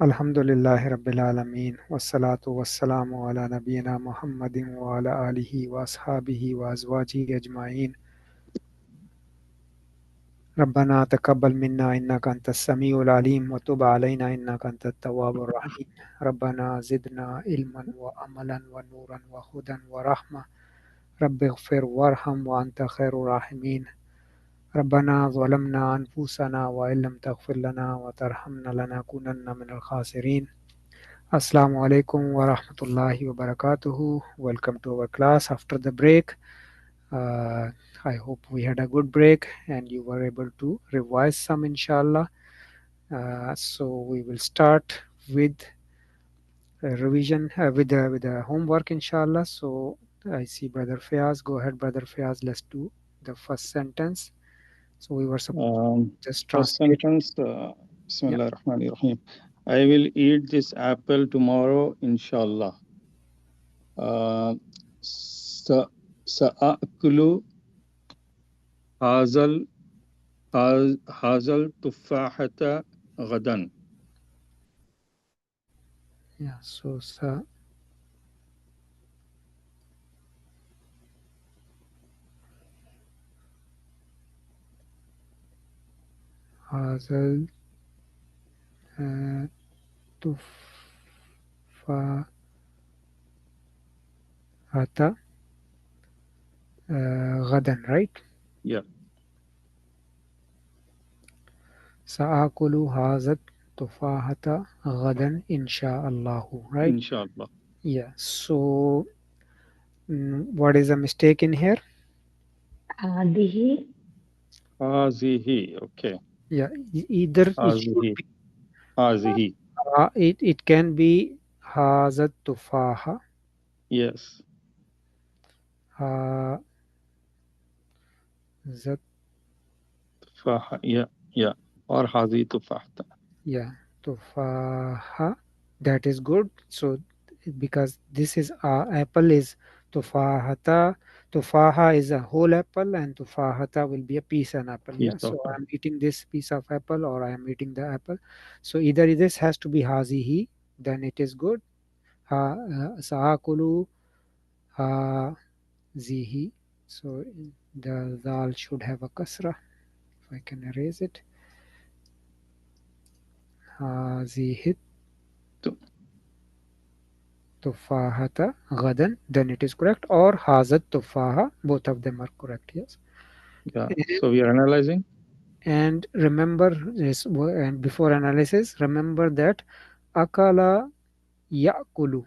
Alhamdulillahi Rabbil Alameen. Wassalatu wassalamu ala nabiyyina Muhammadin wa ala alihi wa ashabihi wa azwajihi ajma'in. ربنا تقبل منا إنك أنت السميع العليم وتب علينا إنك أنت التواب الرحيم. ربنا زدنا علما وعملا ونورا وهدى ورحمة. رب اغفر وارحم وأنت خير الراحمين. ربنا ظلمنا أنفسنا وإن لم تغفر لنا وترحمنا لنكونن من الخاسرين. Assalamu alaikum wa rahmatullahi wa barakatuhu. Welcome to our class after the break. Uh, I hope we had a good break and you were able to revise some, inshallah. So we will start with revision with the homework, inshallah. So I see Brother Fayaz. Go ahead, Brother Fayaz. Let's do the first sentence. So we were supposed to just First translate. sentence, Yeah. Bismillah ar-Rahman ar-Rahim. I will eat this apple tomorrow, inshallah. Uh, sa- Sa'akulu hazal hazal tufahata ghadan. Yeah. So sa hazal tufahata غدا, right? Yeah, سآكل هذا التفاحة غدا إن شاء الله, right? inshallah. Yeah. So what is the mistake in here? هذه Hazihi, okay. Yeah. Either it should Hazihi, be hazihi. it can be هذا التفاحة Yes, هذا tufaha, yeah. Or hazi tufahata. yeah تفاحة. That is good. So because this is apple is tufahata. Tufaha is a whole apple and tufahata will be a piece an apple. Yeah. Piece of So apple. I'm eating this piece of apple or I am eating the apple. So either this has to be hazihi, then it is good. Saakulu hazihi. So the dal should have a kasra. If I can erase it. Hazihi Tu- tufahata gadan, then it is correct, or hazat tufaha, both of them are correct. Yes. Yeah, so we are analyzing. And remember this, and before analysis remember that akala yakulu,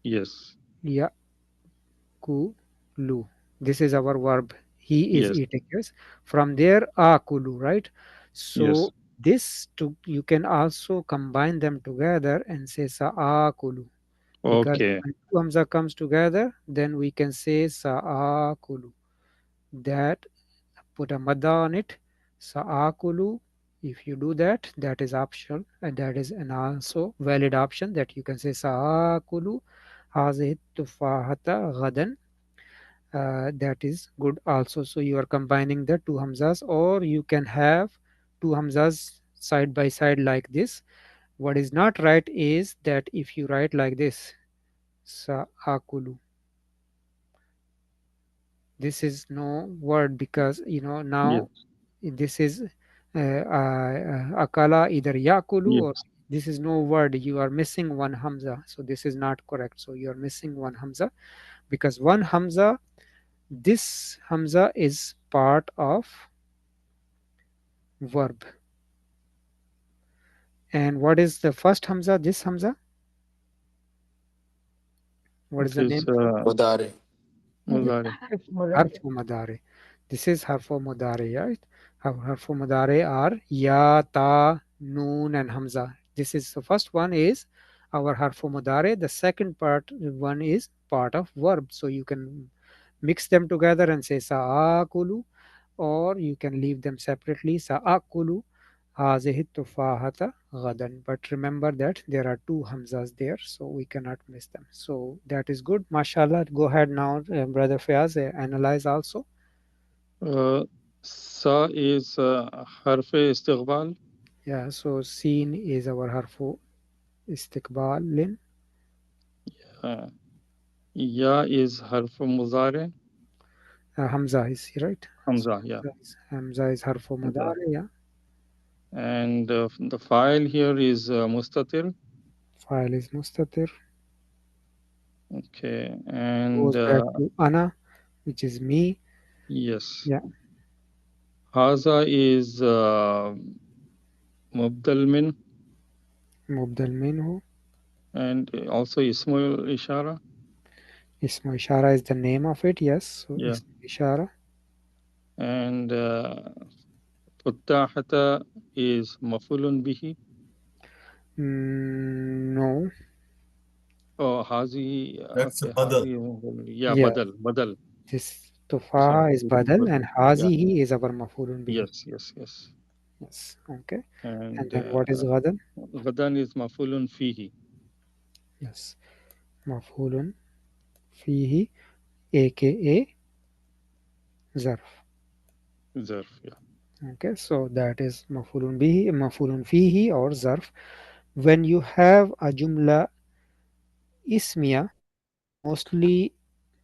Yes, yakulu, this is our verb, he is yes, eating. Yes. From there akulu, right? yes. So this to you can also combine them together and say saakulu, because Okay, when two hamza comes together then we can say saakulu. That put a madda on it, saakulu. If you do that, that is optional and that is an also valid option, that you can say saakulu hazihi tufahata gadan. That is good also. So you are combining the two hamzas, or you can have two hamzas side by side like this. What is not right is that if you write like this, saakulu, this is no word, because yes, now this is akala either yakulu, or yes. this is no word, you are missing one hamza, so this is not correct. So you are missing one hamza, because one hamza, this hamza is part of verb. And what is the first hamza, this hamza, what is It the is name of it? مضارع. Mudari. حرف مضارع. Harfu mudare. This is harfu mudare, right? Harfu mudare are ya, ta, noon, and hamza. This is the first one is our harfu mudare. The second part one is part of verb. So you can mix them together and say sa'akulu, or you can leave them separately. Sa'akulu hazihi tufahata gadan. But remember that there are two hamzas there, so we cannot miss them. So that is good. Mashallah. Go ahead now, Brother Fayaz, analyze also. Sa is harf istiqbal. Yeah, so seen is our harfu istiqbalin. uh, Ya is harf mudare. Hamza is right. So Hamza, yeah. Hamza is harfu Hamza. mudari. Yeah. And the file here is mustatir. File is mustatir. Okay. And Goes back to ana, which is me. yes, Yeah. Haza is mubdal min, Mubdal minhu. and also Ismail Ishara. Ismu ishara is the name of it. Yes. So Yeah. ismu ishara. And Futtahata is mafulun bihi. No. Oh, Hazi. That's a Okay, badal. Hazi. Yeah, Yeah. badal, badal. This So tufaha is Hazi is badal and badal. Yeah. hazihi is our mafulun bihi. Yes, yes, yes. Yes. Okay. And And then what is ghadan? Gadan is mafulun fihi. Yes. Mafulun fihi, aka zarf. Zarf. Yeah. Okay. So that is mafulun bihi, mafulun fihi or zarf. When you have a jumla ismiya, mostly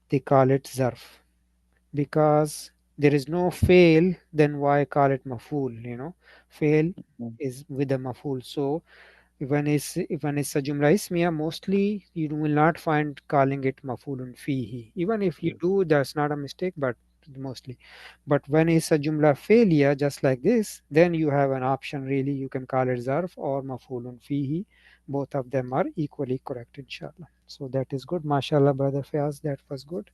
they call it zarf because there is no fail, then why call it maful? Fail Mm. is with a maful. So when it's a jumla ismiya, mostly you will not find calling it mafulun fihi. Even if you Yes. do, that's not a mistake, but mostly. But when it's a jumla failure, just like this, then you have an option really. You can call it zarf or mafulun fihi. Both of them are equally correct, inshallah. So that is good. MashaAllah, brother Fayaz, that was good.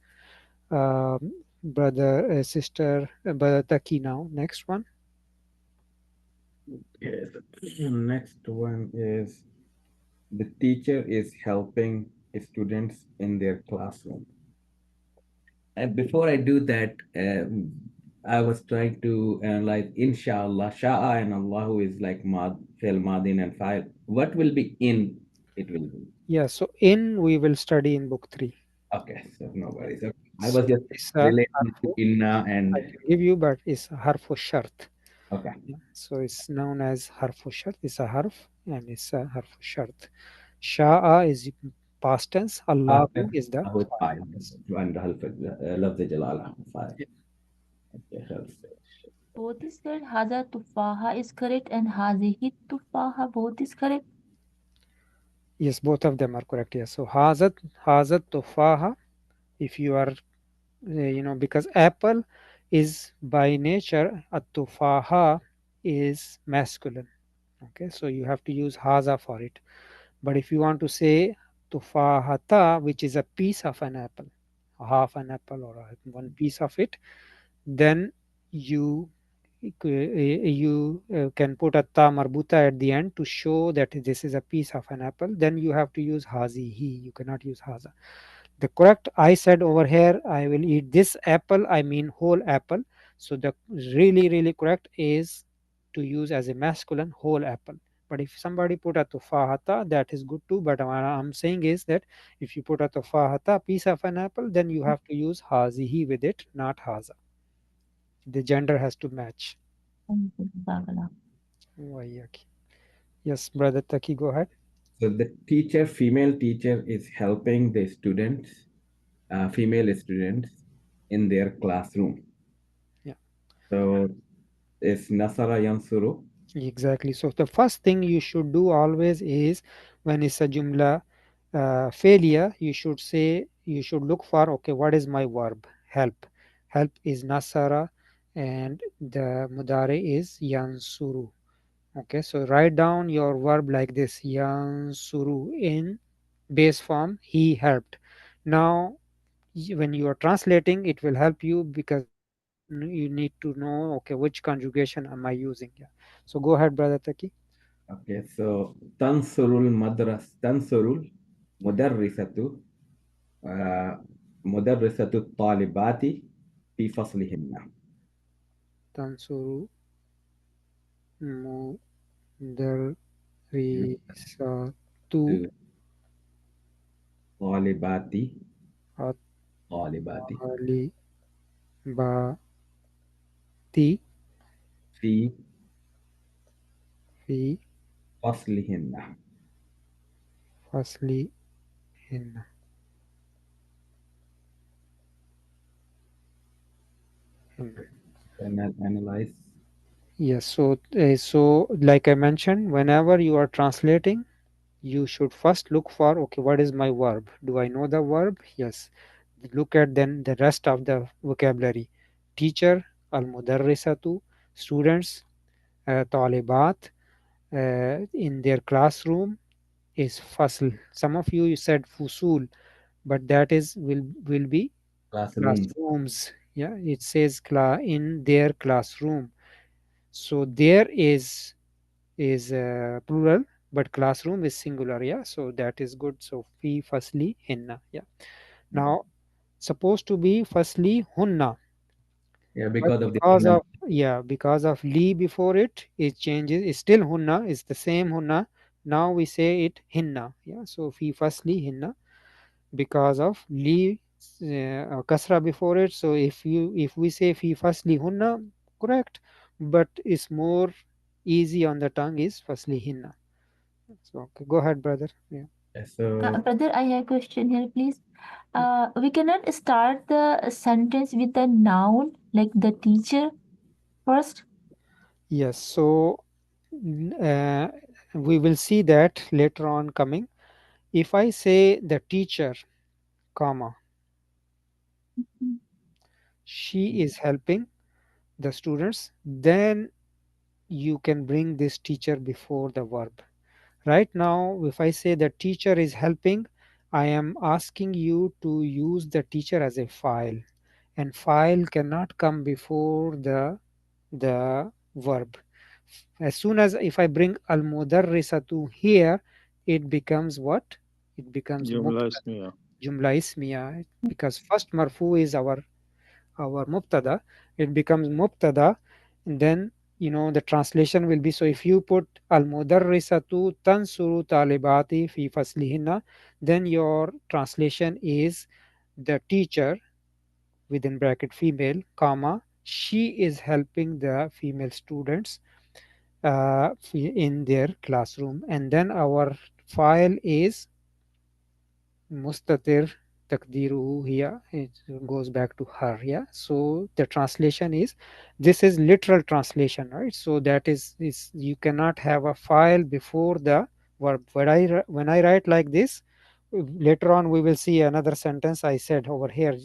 Brother, sister, brother Taki now. Next one. Yes. Next one is the teacher is helping students in their classroom. And before I do that, I was trying to analyze inshallah, sha'a and Allahu is like mad, fail, madin and file. What will be in it will be? Yeah, so in we will study in book 3. Okay, so no Yeah. worries. Okay. I So was just it's a relating to harfu. inna I and can give you, but it's a harfu shart. okay. Yeah. So it's known as harfu shart. It's a harf and it's a harfu shart. Sha'a is past tense. Allahu is the Allahu file. file. Yes. And love the jalala file. Yeah. Okay, helps. Both is correct. Haza tufaha is correct and hazihi tufaha both is correct. Yes, both of them are correct. Yes. So hazat tufaha. If you are, because apple is by nature a tufaha is masculine. Okay, so you have to use haza for it. But if you want to say tufahata, which is a piece of an apple, half an apple or one piece of it, then you can put a ta marbuta at the end to show that this is a piece of an apple. Then you have to use hazihi. You cannot use haza. The correct I said over here, I will eat this apple, I mean whole apple. So the really correct is to use as a masculine whole apple. But if somebody put a tufahata, that is good too. But what I'm saying is that if you put a tufahata, piece of an apple, then you have to use hazihi with it, not haza. The gender has to match. Jazakallah. Waiyaki. Yes, brother Taki, go ahead. So the teacher, female teacher, is helping the students, female students, in their classroom. Yeah. So it's Nasara Yansuru. Exactly. So the first thing you should do always is when it's a jumla failure, you should look for, okay, what is my verb? Help. Help is nasara and the mudare is yansuru. Okay, so write down your verb like this, yansuru, in base form, he helped. Now when you are translating, it will help you because you need to know, okay, which conjugation am I using. Yeah. So go ahead, brother Taki. Okay, so Tansurul Mudarrisatu uh, Mudarrisatu Talibati fi faslihinna. Tansuru mudarrisatu Talibati Talibati at-talibati fi في فصلهن. فصلهن. And then analyze. Yes, so like I mentioned, whenever you are translating, you should first look for, okay, what is my verb? Do I know the verb? Yes. Look at then the rest of the vocabulary. Teacher, al-mudarrisatu, students, talibat, in their classroom is fasl. Some of you said fusul, but that is will be Classroom. classrooms. Yeah, it says in their classroom. So there is plural, but classroom is singular. Yeah, so that is good. So fi fasli hinna. Yeah. Now supposed to be firstly hunna, Yeah, but because of the because pronoun. of, yeah, because of li before it, it changes. It's still hunna, it's the same hunna. Now we say it hinna. Yeah, so fi firstly hinna, because of li kasra before it. So if we say fi firstly hunna, correct, but it's more easy on the tongue is firstly hinna. So okay, go ahead, brother. Yeah. So Brother, I have a question here, please. We cannot start the sentence with the noun like the teacher first. Yes, so uh, we will see that later on coming. If I say the teacher, comma, Mm. she is helping the students, then you can bring this teacher before the verb. Right now, if I say the teacher is helping, I am asking you to use the teacher as a file, and file cannot come before the verb. As soon as if I bring al mudarrisatu here, it becomes what? It becomes Jumla mubtada, ismiya. jumla ismiya, because first marfu is our mubtada. It becomes mubtada, and then the translation will be, so if you put al mudarrisatu tansuru talibati fi faslihinna, then your translation is the teacher within bracket female, comma, she is helping the female students in their classroom, and then our file is mustatir takdiruhu here, it goes back to her. Yeah, so the translation is, this is literal translation, right? So that is you cannot have a file before the verb. When I write like this, later on we will see another sentence. I said over here,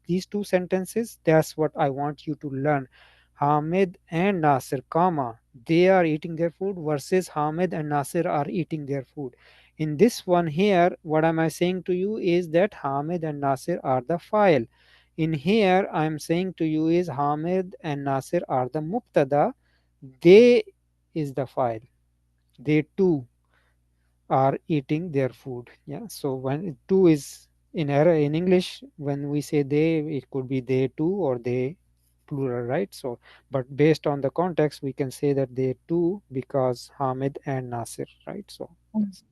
these two sentences, that's what I want you to learn. Hamid and Nasir, comma, they are eating their food, versus Hamid and Nasir are eating their food. In this one here, what am I saying to you is that Hamid and Nasir are the file. In here, I am saying to you is Hamid and Nasir are the mubtada. They is the file. They too are eating their food. Yeah. So when two is in error in English, when we say they, it could be they too or they plural, right? So, but based on the context, we can say that they too because Hamid and Nasir, right? So Mm. that's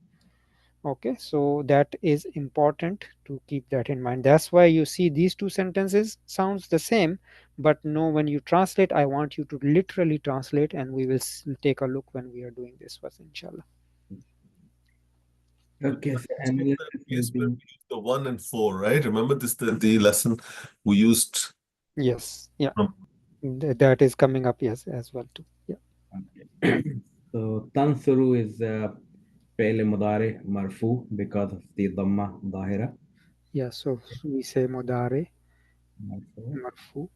okay. So that is important to keep that in mind. That's why you see these two sentences sounds the same, but no, when you translate, I want you to literally translate, and we will take a look when we are doing this first, inshallah. okay, so So analysis that will case where be we used the 1 and 4, right? Remember this the lesson we used Yes, yeah, from that is coming up, yes, as well too. Yeah, okay. So tansuru is فعل مضارع مرفوع because of the ضمة ظاهرة. yeah. So we say mudare مرفوع. marfu.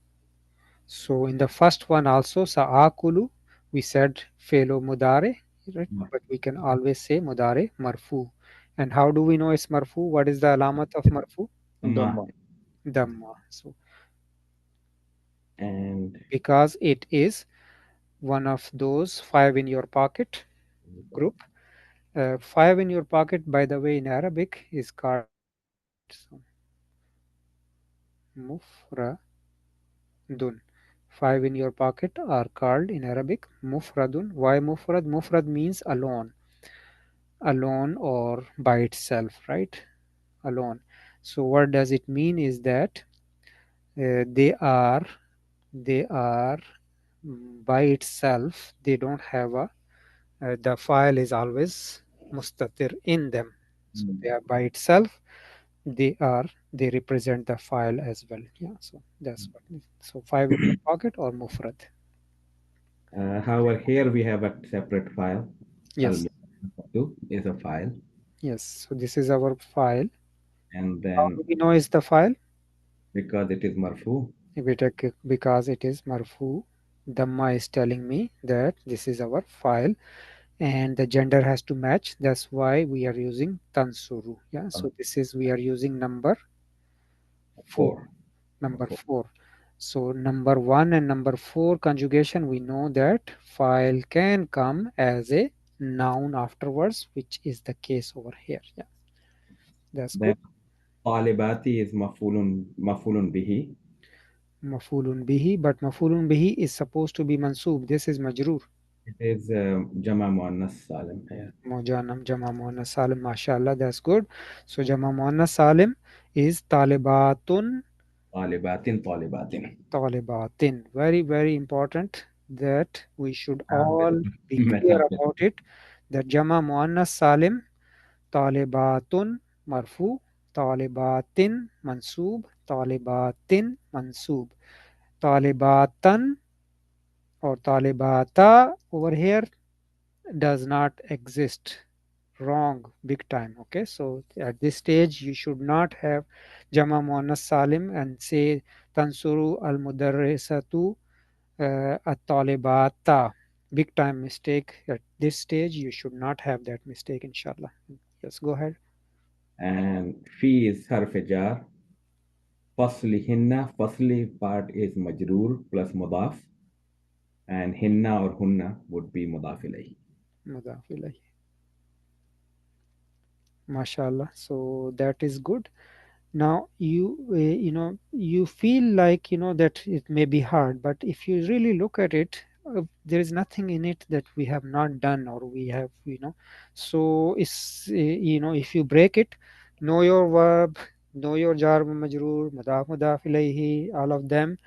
So in the first one also saakulu, we said felo mudare, right? But we can always say mudare marfu. And how do we know it's marfu? What is the alamat of marfu? ضمة. Dhamma. Dhamma. So And because it is one of those five in your pocket group. Five in your pocket, by the way, in Arabic is called so, mufradun. Five in your pocket are called in Arabic mufradun. Why mufrad? Mufrad means alone, alone or by itself, right? Alone. So what does it mean is that they are by itself. They don't have a the file is always mustatir in them. So Mm. they are by itself, they represent the file as well. Yeah, so that's what so five in the pocket or mufrad. However, here we have a separate file. Yes, Al is a file, yes. So this is our file. and How then do we know is the file? because it is marfu, If we take it because it is marfu, Dhamma is telling me that this is our file and the gender has to match. That's why we are using tansuru. Yeah, so this is we are using number 4. 4. Number 4. So number 1 and number 4 conjugation, we know that file can come as a noun afterwards, which is the case over here. Yeah, that's Then good. talibati is mafulun bihi. Mafulun bihi, but mafulun bihi is supposed to be mansub. This is majroor. It is jama muannas salim here. Mojanam Jama Muannas Salim, mashallah, that's good. So Jama Muannas Salim is Talibatun, Talibatin. Talibatin. Very, very important that we should With all be clear method. about it. That Jama Muannas Salim, Talibatun, Marfu, Talibatin, Mansub, Talibatin, Mansub. Talibatan or Talibata over here does not exist. Wrong, big time. Okay, so at this stage you should not have Jama Muannas Salim and say Tansuru al Mudarrisatu at Talibata. Big time mistake. At this stage you should not have that mistake, inshallah. Yes, go ahead. And fi is harf jar. Fasli hinna. Fasli part is majroor plus mudaf. And hinna or hunna would be mudaf ilayhi. Mudaf ilayhi. Mashallah, so that is good. Now you feel like that it may be hard, but if you really look at it, there is nothing in it that we have not done or we have so it's if you break it, know your verb, know your jar wa majroor, mudaf ilayhi, all of them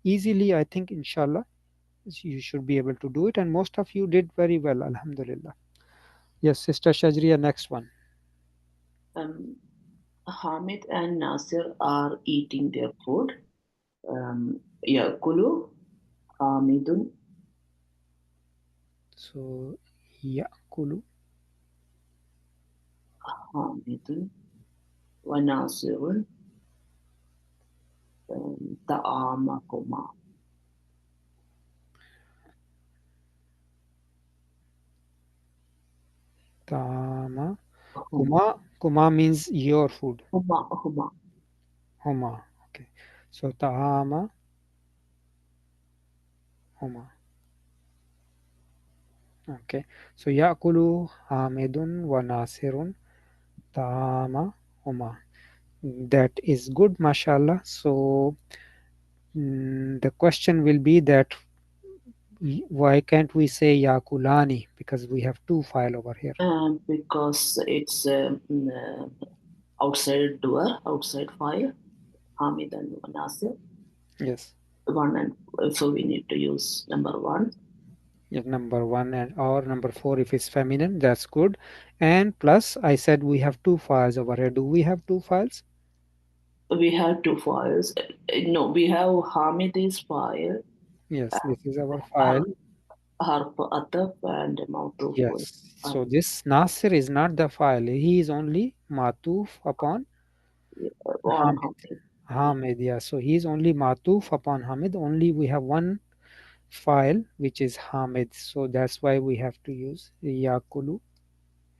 easily. I think inshallah you should be able to do it, and most of you did very well, alhamdulillah. Yes, Sister Shajriya, next one. Hamid and Nasir are eating their food. Yakulu Hamidun So yakulu Hamidun wa Nasirun Ta'amakuma. Tama. Kuma means your food. Huma. Huma. Okay. So Tahama. Huma. Okay. So Yakulu Hamidun wa Nasirun Tahama Huma. That is good, mashallah. So the question will be that why can't we say Yakulani? Because we have two file over here. Because it's outside door, outside fire. Hamid and Nasir. Yes. One and so we need to use number 1. Yeah, number 1 and or number 4 if it's feminine, that's good. And plus I said we have two files over here. Do we have two files? We have two files. No, we have Hamid's file. Yes, this is our file. Harf Ataf and Mautuf. Yes. So this Nasir is not the file. He is only Matuf upon Hamid. Hamid, yeah. So he is only Matuf upon Hamid. Only we have one file which is Hamid. So that's why we have to use Yakulu.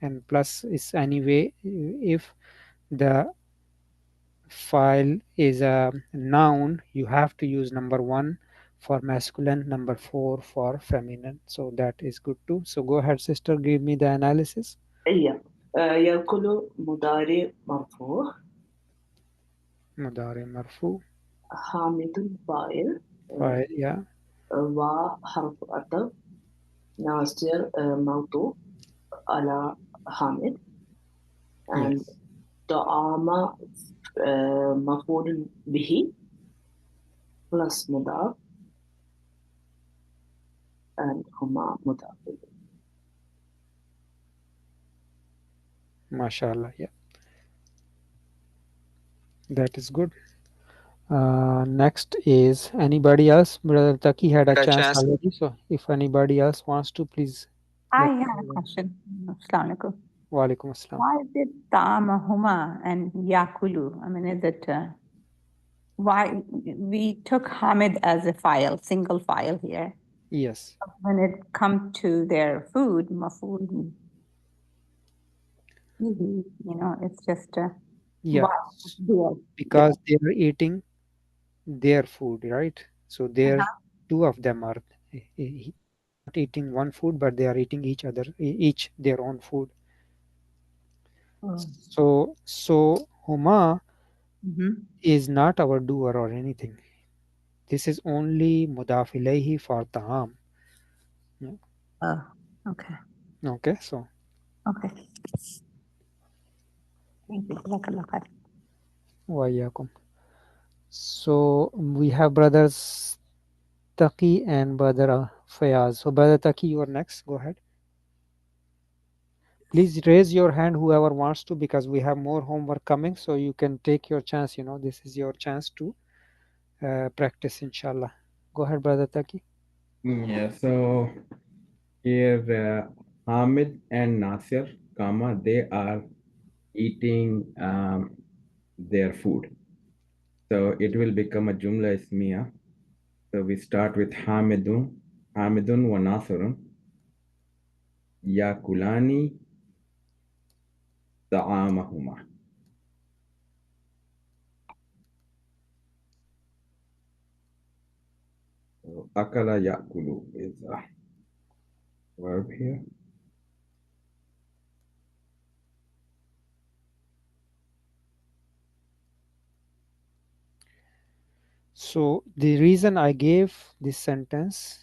And plus is anyway if the file is a noun, you have to use number 1 for masculine, number 4 for feminine. So that is good too. So go ahead, sister, give me the analysis. Yeah. Yakulu Mudari Marfu. Mudari Marfu. Hamidun Fa'il. File, yeah. Wa Harf Ataf. Nasir Mautuf ala Hamid. And Yes. Ta'ama Maf'ulun bihi plus mudaf and huma mudaf. MashaAllah. Yeah, that is good. Next is anybody else? Brother Taki had a chance already, so if anybody else wants to, please. I let me have a know. question. Assalamu alaikum. Wa alaikum assalam. Why is it ta'amahuma and yakulu? I mean, is it why we took Hamid as a file, single file here? Yes. When it comes to their food, maful, you know, it's just Yeah. why their- Because they are eating their food, right? So there, two of them are not eating one food, but they are eating each their own food. So huma Mhm. is not our doer or anything. This is only mudaf ilayhi for ta'am. Oh, okay. Okay, so Okay. Thank you. Jazakallah khair. wa iyyakum. So we have brothers Taki and brother Fayaz. So brother Taki, you are next. Go ahead. Please raise your hand whoever wants to, because we have more homework coming, so you can take your chance. You know, this is your chance to practice, inshallah. Go ahead, brother Taki. Yeah, so here Hamid and Nasir, they are eating their food. So it will become a Jumla Ismiya. So we start with Hamidun wa Nasirun Yakulani Ta'amahuma. So Akala Yakulu is a verb here. So the reason I gave this sentence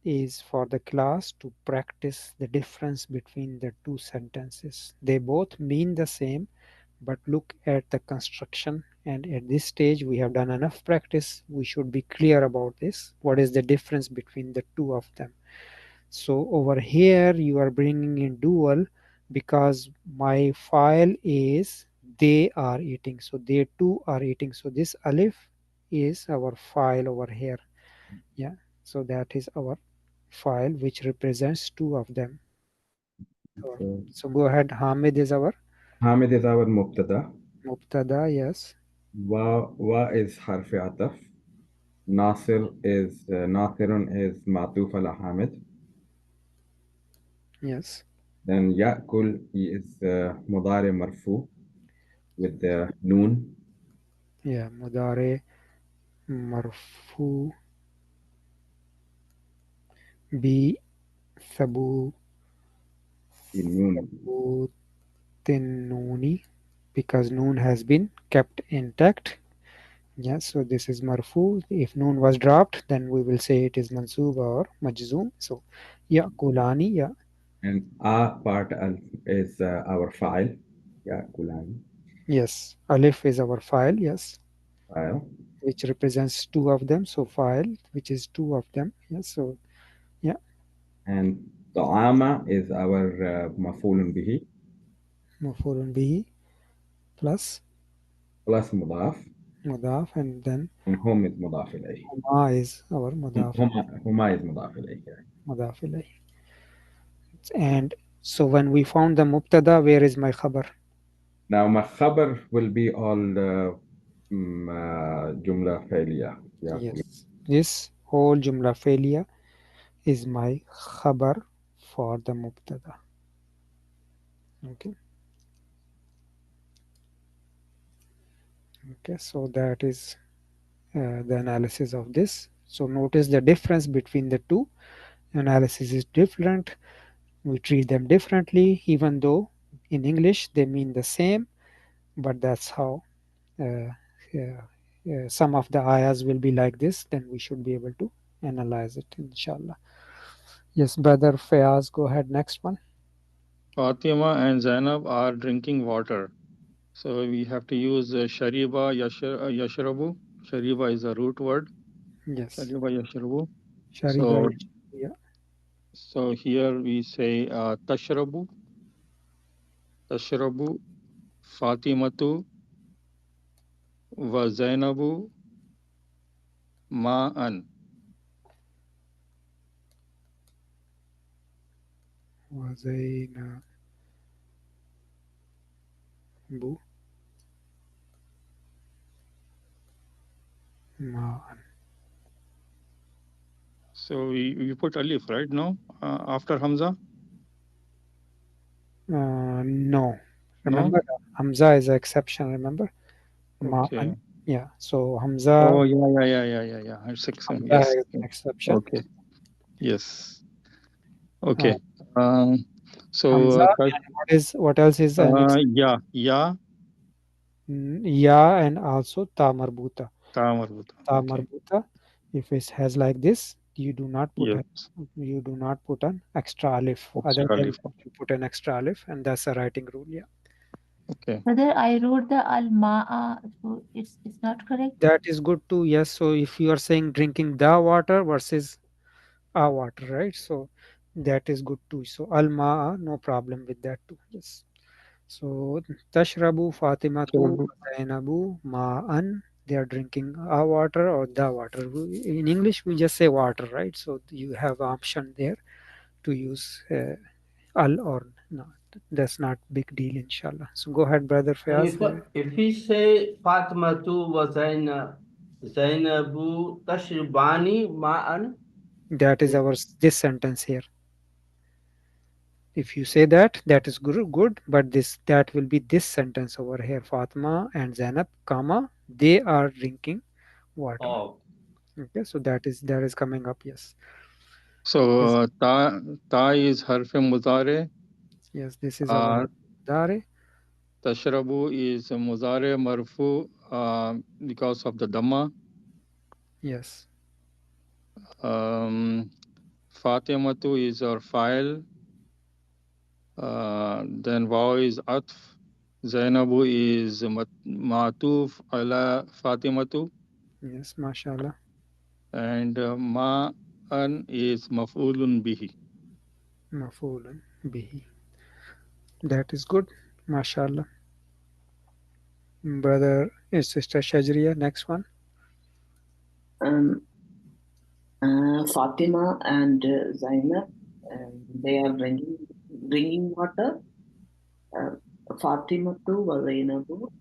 is for the class to practice the difference between the two sentences. They both mean the same, but look at the construction, and at this stage we have done enough practice. We should be clear about this. What is the difference between the two of them? So over here you are bringing in dual because my file is they are eating, so they too are eating. So this alif is our file over here. Yeah, so that is our file which represents two of them. So go ahead. Hamid is our Hamid is our Mubtada. mubtada. Yes. Wa is harfi ataf. Nasirun is Ma'tuf ala Hamid. Yes. Then Ya'kul is Mudari Marfu with the noon. Yeah, mudare marfu bi thabu Noon. nooni, because noon has been kept intact. Yes, so this is marfu. If noon was dropped, then we will say it is mansub or majzoom. So ya'kulani, yeah. And A part is our file. Ya'kulani. Yes, alif is our file, yes, File. which represents two of them. So file, which is two of them. Yes, so yeah. And Ta'ama is our Mafulun bihi Mafulun bihi plus plus Mudaf. mudaf, and then And Hum is Mudaf ilayhi. huma is our mudaf. Huma is Mudaf ilayhi. Mudaf ilayhi. And so when we found the mubtada, where is my khabar? Now my khabar will be all Jumla Failya. Yeah. Yes, this whole jumla failure is my khabar for the mubtada. Okay. Okay, so that is the analysis of this. So notice the difference between the two. Analysis is different. We treat them differently, even though in English they mean the same, but that's how some of the ayahs will be like this. Then we should be able to analyze it, inshallah. Yes, brother Fayaz, go ahead. Next one. Fatima and Zainab are drinking water. So we have to use shariba, yashrabu. Shariba is a root word. Yes. Shariba, yashrabu. Shariba. So, so here we say tashrabu. Tashrabu Fatimatu wa Zainabu ma'an. وزينب ماء. So we put alif right now after Hamza. No. Remember, Hamza is an exception, remember? Okay. Yeah, so Hamza. Oh, yeah. It's exception. Hamza Yes. is an exception. Okay. Yes. Okay. So Hamza, and what else is an exception? ya Ya and also ta marbuta. ta marbuta. Ta Okay. marbuta, if it has like this, you do not put Yes. an extra alif. Other than Alif. that, you put an extra alif, and that's a writing rule. Yeah, Okay. Brother, I wrote the al-ma'a, so it's not correct. that is good too. Yes, so if you are saying drinking the water versus a water, right? So that is good too. So al ma'a, no problem with that too. Yes. So tashrabu Fatimatu Zainabu ma'an. They are drinking a water or the water. In English, we just say water, right? So you have option there to use al or not. That's not big deal, inshallah. So go ahead, brother Fayaz. If we say Fatimatu wa Zainabu tashribani ma'an, That is this sentence here. If you say that, that is good, but that will be this sentence over here. Fatima and Zainab, comma, they are drinking water. oh, Okay, so that is coming up. Yes. So ta is harf mudare. Yes, this is our mudare. Tashrabu is mudare marfu because of the dhamma. Yes. Fatimatu is our file. Then waw is atf. Zainabu is matuf ala Fatimatu. Yes, mashallah. And ma'an is maf'ulun bihi. Maf'ulun bihi. That is good, mashallah. Brother and sister Shajriya, next one. Fatima and Zainab, they are drinking water. Fatimatu wa Zainabu.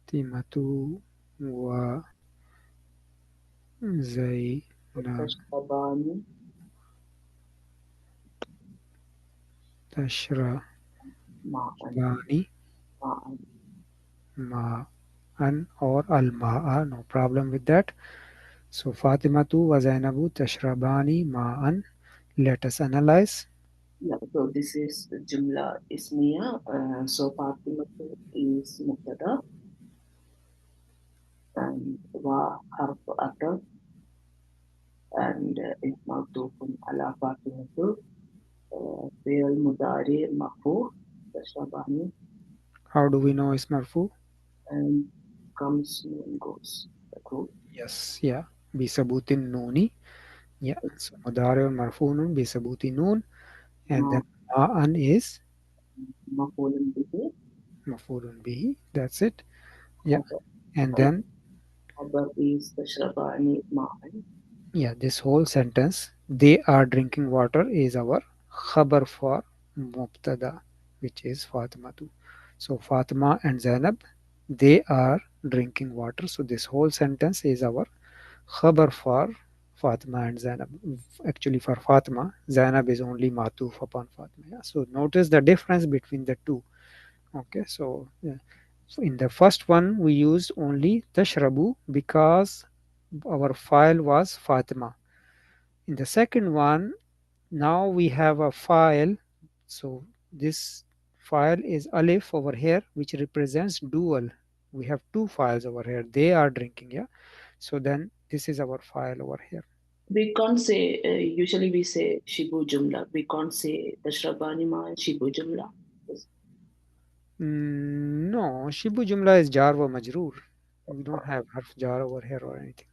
Fatimatu wa Zainab tashrabani ma'an or al-ma'a, no problem with that. So Fatimatu wa Zainabu tashrabani ma'an. Let us analyze. Yeah, so this is Jumla Ismiya. So Fatimatu is Mubtada and wa harf ataf and is ma'tufun ala Fatimatu. Fi'l mudari marfu tashrabani. How do we know it's marfu? And comes and goes. Yes, yeah. Bisabutin nuni. Yeah. So mudari marfunun bisabuti nun. And then ma'an is maf'ulun bihi. Maf'ulun bihi. That's it. Yeah. And then Khabar is tashrabani ma'an. Yeah, this whole sentence, they are drinking water, is our khabar for mubtada, which is Fatimatu. So Fatima and Zainab, they are drinking water. So this whole sentence is our khabar for Fatima and Zainab. Actually for Fatima, Zainab is only matuf upon Fatima. Yeah? So notice the difference between the two. Okay, so in the first one we used only tashrabu because our file was Fatima. In the second one, now we have a file. So this file is alif over here, which represents dual. We have two files over here. They are drinking, yeah. So then this is our file over here. We can't say, usually we say Shibu Jumla. We can't say Tashrabani Ma and Shibu Jumla. No, Shibu Jumla is jar wa majroor. We don't have harf jar over here or anything.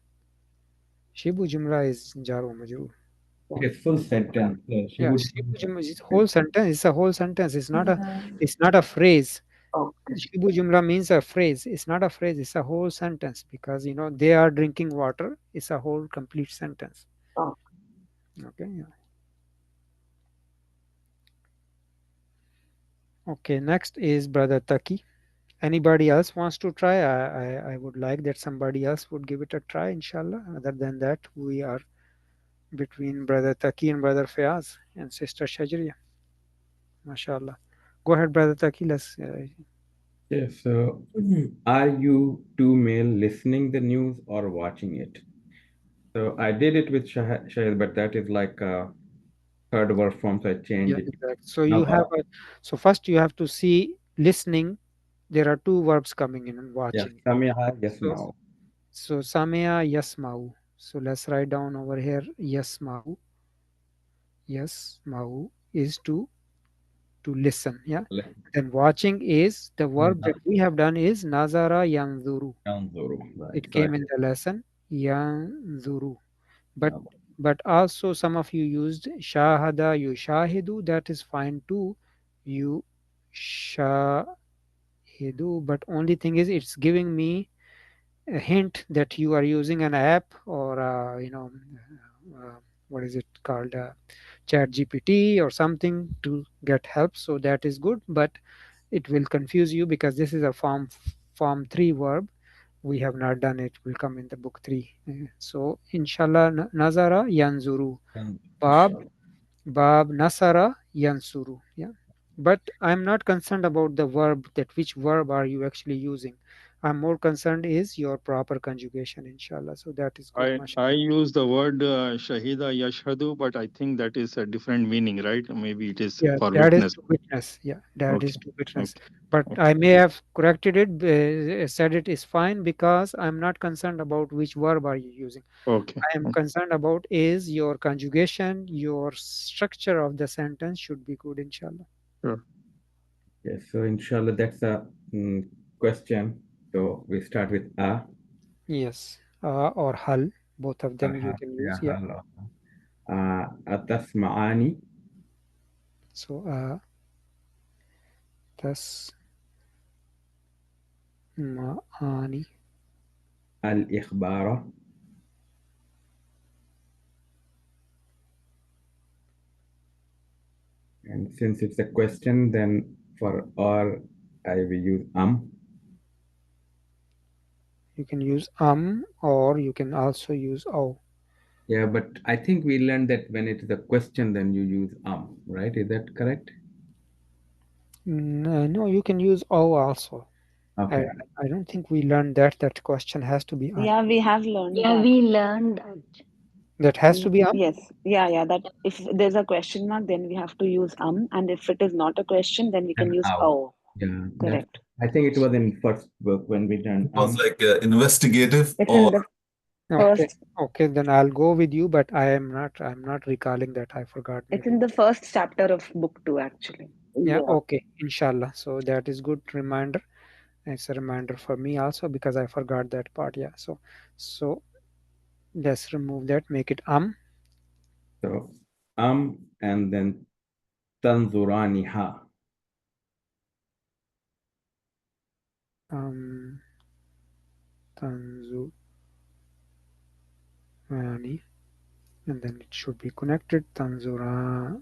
Shibu Jumla is jar wa majroor. It is full sentence. Yeah, Shibu Shibu Jumla is whole sentence. It's a whole sentence. It's not a phrase. Okay. Shibu Jumla means a phrase. It's not a phrase. It's a whole sentence because they are drinking water. It's a whole complete sentence. Oh. Okay. Yeah. Okay. Next is Brother Taki. Anybody else wants to try? I would like that somebody else would give it a try, inshallah. Other than that, we are between Brother Taki and Brother Fayaz and Sister Shajriya. MashaAllah. Go ahead, Brother Taki. Let's. Yeah, so are you two male listening the news or watching it? So I did it with Shahid, but that is like a third verb form, so I changed it. Exactly. So you have so first you have to see listening. There are two verbs coming in and watching. Yeah, Sami'a yasma'u. So Sami'a yasma'u. So let's write down over here yasma'u. Yasma'u is to listen. Yeah. Then watching is the verb that we have done is nazara yanzuru. Right. It came in the lesson yanzuru. But also some of you used shahada yushahidu. That is fine too. You shahidu. But only thing is it's giving me a hint that you are using an app or what is it called, chat GPT or something to get help. So that is good, but it will confuse you because this is a form 3 verb. We have not done it. Will come in the book 3. So inshallah nazara yanzuru, bab nasara yansuru. Yeah, but I'm not concerned about the verb, that which verb are you actually using. I'm more concerned is your proper conjugation, inshallah. So that is good. I use the word shahida yashhadu, but I think that is a different meaning, right? Maybe it is for that witness. is to witness. Yeah, that is to witness. Okay. But I may have corrected it, said it is fine because I'm not concerned about which verb are you using. Okay. I am concerned about is your conjugation, your structure of the sentence should be good, inshallah. Sure. Yes, so inshallah that's a question. So we start with a. Yes, or hal, both of them you can use. Yeah. Atasma'ani. So tasma'ani. Al-ikhbara. And since it's a question, then for or I will use You can use or you can also use o. Yeah, but I think we learned that when it is a question, then you use right? Is that correct? No, you can use o also. Okay. I don't think we learned that question has to be Yeah, we have learned Yeah, that. we learned that. That has to be Yes. Yeah. That if there's a question mark, then we have to use and if it is not a question, then we can use o. Yeah. Correct. I think it was in first book when we done. It was like investigative It's or. in the first. Okay, then I'll go with you, but I'm not recalling that. I forgot. It's in the first chapter of book 2, actually. Yeah. Okay. Inshallah. So that is good reminder. It's a reminder for me also because I forgot that part. Yeah. So let's remove that. Make it So and then tanzuraniha. Tanzurani, and then it should be connected. Tanzurani.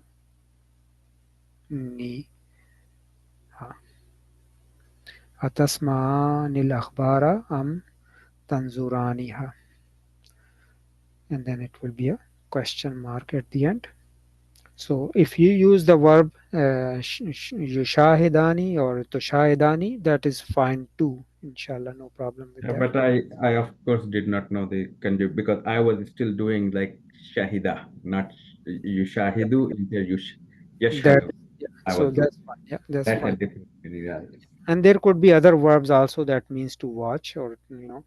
Atasma'anil akhbara tanzuraniha, and then it will be a question mark at the end. So if you use the verb yushahidani or tushahidani, that is fine too, inshallah, no problem with that. But I of course did not know the conjugate because I was still doing like shahida, not yushahidu into yashhadu. So that's fine. Yeah, that's fine. Different. And there could be other verbs also that means to watch or to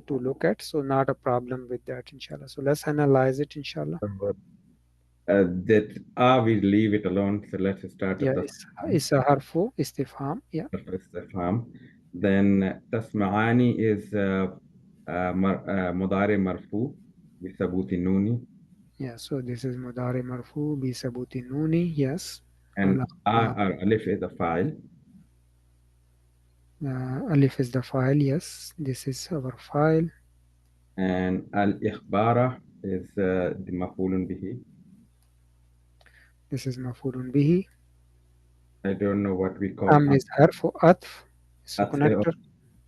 look at. So not a problem with that, inshallah. So let's analyze it, inshallah. That we leave it alone. So let's start. Yeah, it's a harfu istifham. Yeah. Istifham. Then tasma'ani is mudari marfu بثبوت النون. Yeah, so this is mudari marfu bi sabuti nuni. Yes. And Al- or alif is a file. Alif is the file. Yes, this is our file. And al-ikhbara is the maf'ulun bihi. This is mafulun bihi. I don't know what we call Is harfu atf. It's a atf. connector.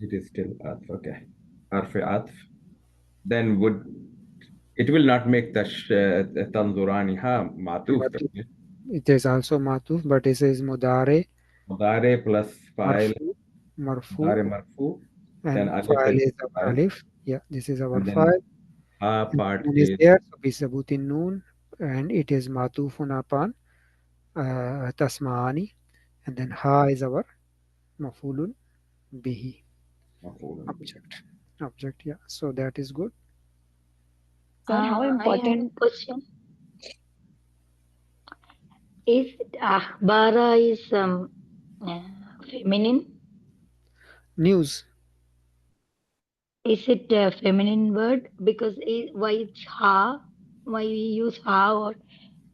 It is still atf. Okay. Harf atf. Then it will not make the tanzurani ha matuf. But it is also matuf, but it is mudare Mudare plus file. marfu, Mudare marfu. Then and alif file is is our file. alif. Yeah, this is our And then file. ha part Noon is is there, so bisabutin noon, and it is matufun upon tasmaani, and then ha is our mafulun bihi maf'ulun bihi. object. Yeah, so that is good. Sir, how I have a important? question. Is akhbara is feminine? News. Is it a feminine word? Because why it's ha? Why we use ha, or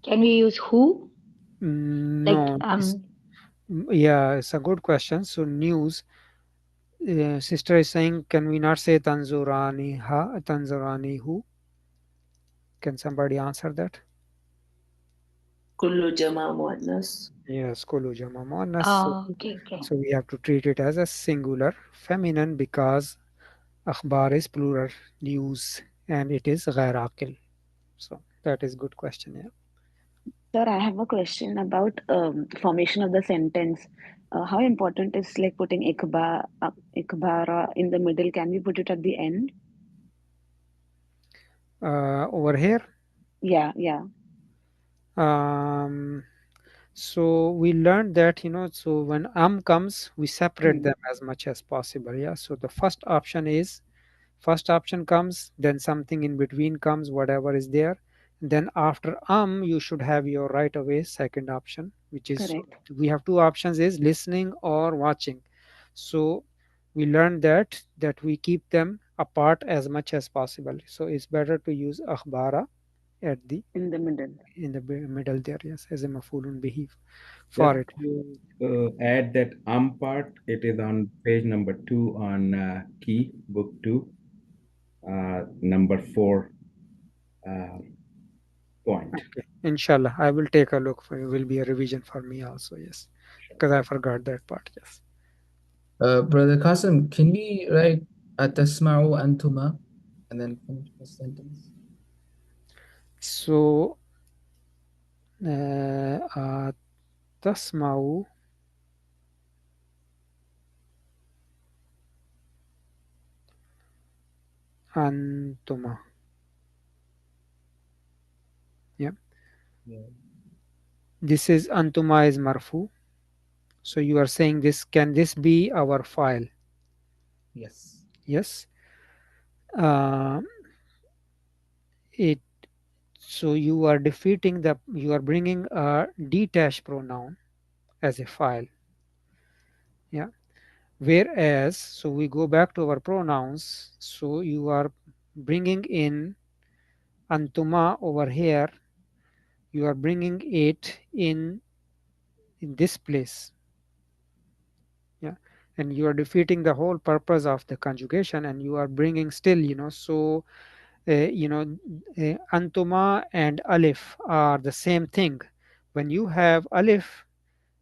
can we use who? No. Yeah, it's a good question. So news. Sister is saying, can we not say tanzurani ha, tanzurani hu? Can somebody answer that? Kullu jama muannas. Yes, kullu jama muannas. Oh, okay. So we have to treat it as a singular feminine because akhbar is plural news and it is ghair aqil. So that is good question. Yeah. Sir, I have a question about formation of the sentence. How important is like putting ikbara in the middle? Can we put it at the end? Over here. Yeah. So we learned that, so when comes, we separate them as much as possible. Yeah. So the first option comes, then something in between comes, whatever is there. Then after you should have your right away second option, which is Correct. we have two options, is listening or watching. So we learned that we keep them apart as much as possible. So it's better to use akhbara at the in the middle there, yes, as a mafulun bihi for it. To add that part, it is on page number 2 on Key, book 2, number 4 point. Okay. Inshallah, I will take a look for you. Will be a revision for me also, yes, because I forgot that part. Yes. Brother Qasim, can we write atasma'u antuma and then finish the sentence? So tasma'u antuma. Yeah. This is antuma is marfu. So you are saying this, can this be our file? Yes. Yes. So you are bringing a detached pronoun as a file. Yeah. Whereas, so we go back to our pronouns. So you are bringing in antuma over here. You are bringing it in this place. Yeah. And you are defeating the whole purpose of the conjugation, and you are bringing still, so antuma and alif are the same thing. When you have alif,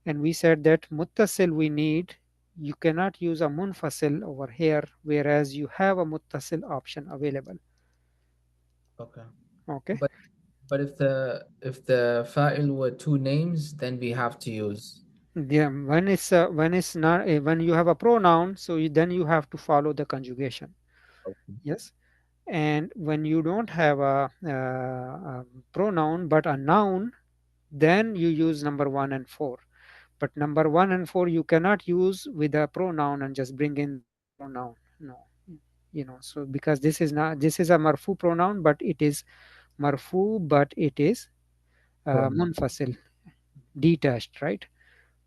and we said that muttasil we need, you cannot use a munfasil over here, whereas you have a muttasil option available. Okay. But if the fa'il were two names, then we have to use. Yeah, when it's not when you have a pronoun, so then you have to follow the conjugation. Okay. Yes. And when you don't have a pronoun but a noun, then you use number 1 and 4. But number 1 and 4 you cannot use with a pronoun and just bring in the pronoun. No. So because this is a marfu pronoun, but it is marfu, but it is munfasil, detached, right?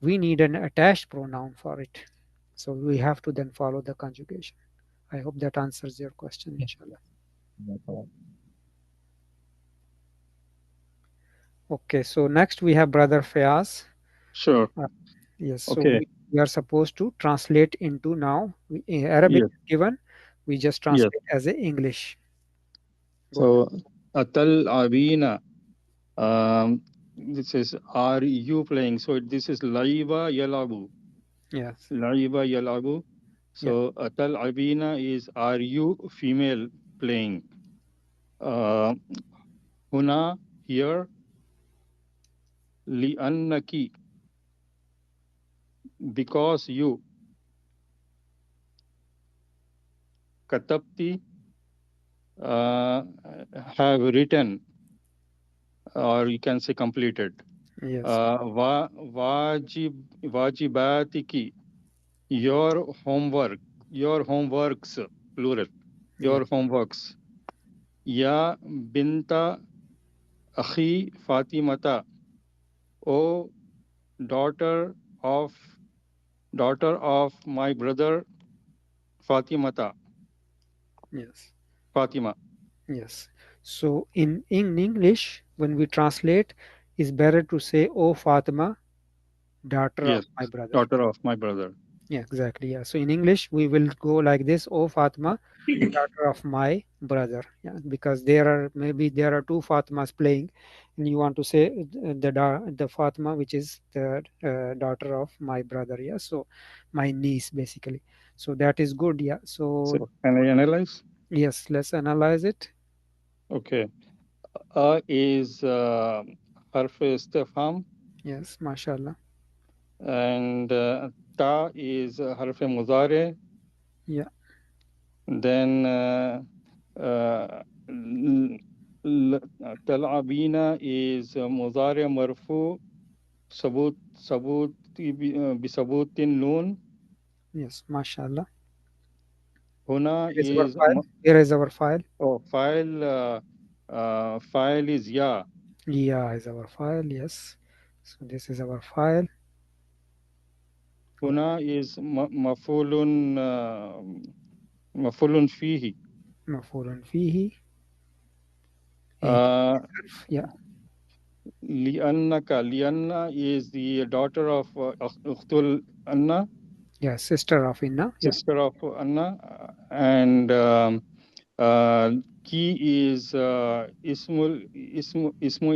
We need an attached pronoun for it. So we have to then follow the conjugation. I hope that answers your question, inshallah. Okay, so next we have Brother Fayaz. Sure. Yes, so Okay. we are supposed to translate into now. Arabic Yes. given, we just Yes. translate as a English. So Atal Abina. This is are you playing? So this is Laiba Yalabu. Yes. Laiba Yalabu. So Atal Abina is are you female playing? Huna here. Li'annaki because you. Katabti have written, or you can say completed. Yes. Wajibatiki, your homework, your homeworks, plural, your homeworks. Ya binta akhi Fatimata, O daughter of my brother Fatimata. Yes. Fatima. Yes. So in English, when we translate, it's better to say, "Oh Fatima, daughter Yes, of my brother." daughter of my brother. Yeah, exactly. Yeah. So in English, we will go like this: "Oh Fatima, daughter of my brother." Yeah, because there are two Fatimas playing, and you want to say the Fatima which is the daughter of my brother. Yeah. So my niece basically. So that is good. Yeah. So can I analyze? Yes, let's analyze it. Okay. Is harf istifham. Yes, mashallah. And ta is harf mudare. Yeah. Then tal'abina is mudare marfu bisabutin noon. Yes, mashallah. Huna Is our is file. Here is our file. file is ya. Yeah, is our file. Yes. So this is our file. Huna is mafulun fihi. Mafulun fihi. Yeah. Lianna is the daughter of Ukhtul Anna. Yeah, sister of Inna. Yeah. Sister of Anna. And Ki is Ismu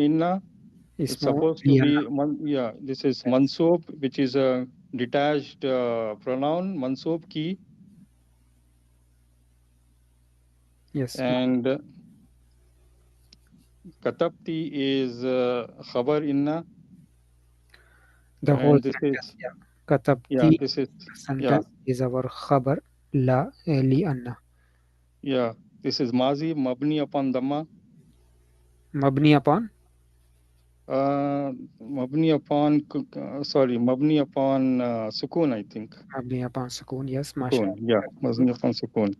Inna. It's supposed to be, this is Mansub, which is a detached pronoun, Mansub Ki. Yes. And Katabti is Khabar Inna. The whole this sentence. is, Yeah. Katabti. this is, sentence is our khabar la li anna. Yeah, this is Mazi, Mabni upon Dhamma. Mabni upon? Mabni upon Sukun, I think. Mabni upon Sukun, yes, Sukun, mashallah. yeah, Mabni upon Sukun.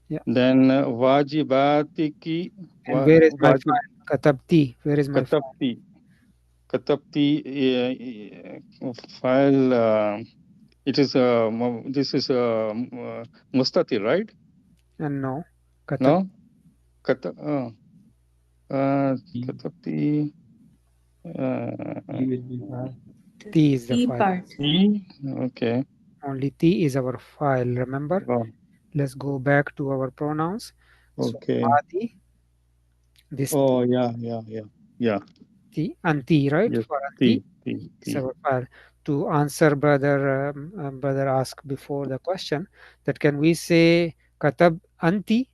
Yeah. Then Wajibatiki. And where is my file? Katabti. Where is my file? Katabti file. It is this is Mustatir, right? And no. No? Katabti. T is the file. T? Okay. Only T is our file, remember? Wow. Let's go back to our pronouns. Okay. So, Adi, this Yeah. T, Anti, right? Yes. For Anti, T. is our file. To answer brother asked before the question, that can we say Katab Anti?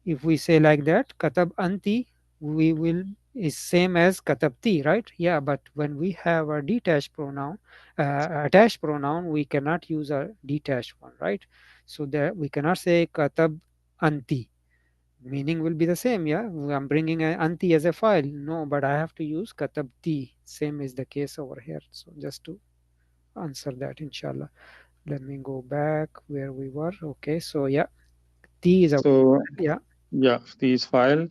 If we say like that, Katab Anti, we will is same as Katabti, right? Yeah, but when we have a detached pronoun, attached pronoun, we cannot use a detached one, right? So that we cannot say Katab Anti. Meaning will be the same, yeah. I'm bringing an Anti as a file. No, but I have to use Katabti. Same is the case over here. So just to answer that, inshallah. Let me go back where we were. Okay, so yeah, T is a yeah. Yeah, T is file.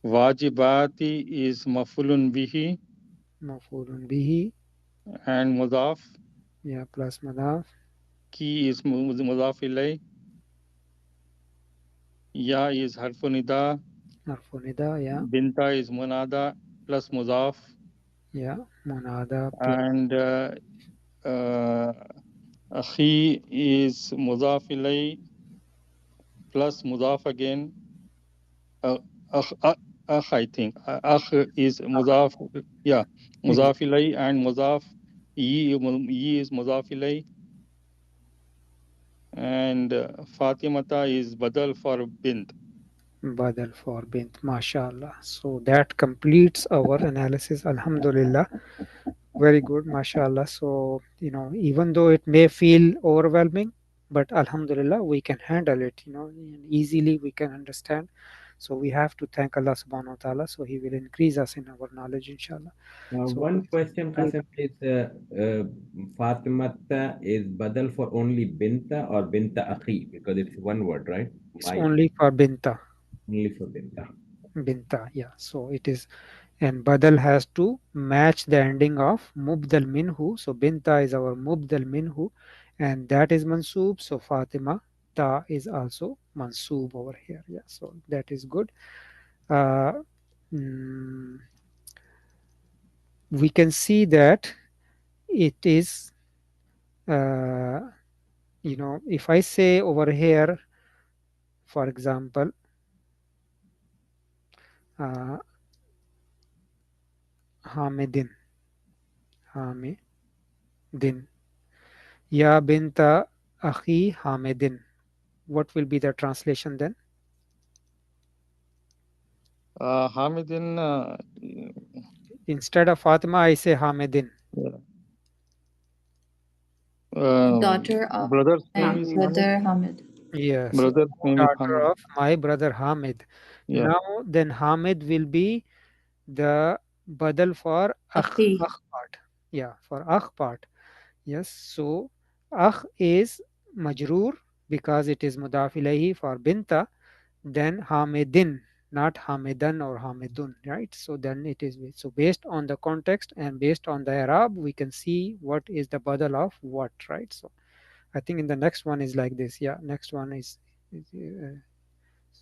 Wajibati is mafulun bihi. Mafulun bihi. And mudaf. Yeah, plus mudaf. Ki is mudaf ilay. Ya is harfunida. Harfunida, yeah. Binta is munada plus mudaf. Yeah, munada plus And akhi is mudaf ilay plus mudaf again. Akh, I think. Akh is mudaf, yeah, mudaf ilay and mudaf. Yi is mudaf ilay. And Fatimata is badal for bint. badal for bint. MashaAllah. So that completes our analysis. Alhamdulillah. Very good, mashallah. So, even though it may feel overwhelming, but alhamdulillah, we can handle it, and easily we can understand. So we have to thank Allah subhanahu wa ta'ala. So He will increase us in our knowledge, inshallah. So One question, Qasim, is Fatimata is badal for only binta or binta akhi, because it's one word, right? it's only for binta. Only for binta. Binta, yeah. So it is, and badal has to match the ending of mubdal minhu. So binta is our mubdal minhu, and that is mansoob. So Fatima ta is also mansoob over here. Yeah, so that is good. uh, mm, we can see that it is, if I say over here, for example, uh, Hamidin, Hamidin, Ya binta Akhi Hamidin. What will be the translation then? Hamidin. Instead of Fatima, I say Hamidin. Daughter of Brother's my name is Hamid. brother Hamid. Yes, Brother's name is daughter Hamid. of my brother Hamid. Yeah. Now, then Hamid will be the badal for akh Akhi. part. Yeah, for akh part. Yes, so akh is majroor because it is mudaf ilayhi for binta, then hamidin, not hamidan or hamidun, right? So then it is, so based on the context and based on the Arab, we can see what is the badal of what, right? So I think in the next one is like this. Yeah, next one is so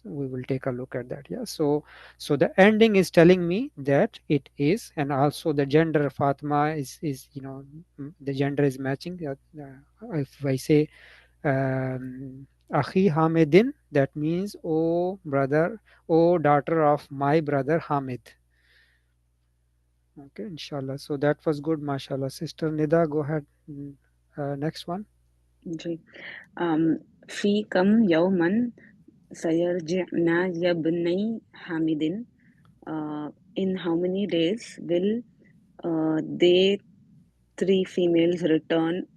we will take a look at that. Yeah, so the ending is telling me that it is, and also the gender Fatima is the gender is matching. If I say Akhi Hamidin, that means oh brother, oh daughter of my brother Hamid. Okay, inshallah. So that was good, mashallah. Sister Nida, go ahead. Next one. Ji في كم يوما سيرجعنا يا بني حامد in how many days will they three females return?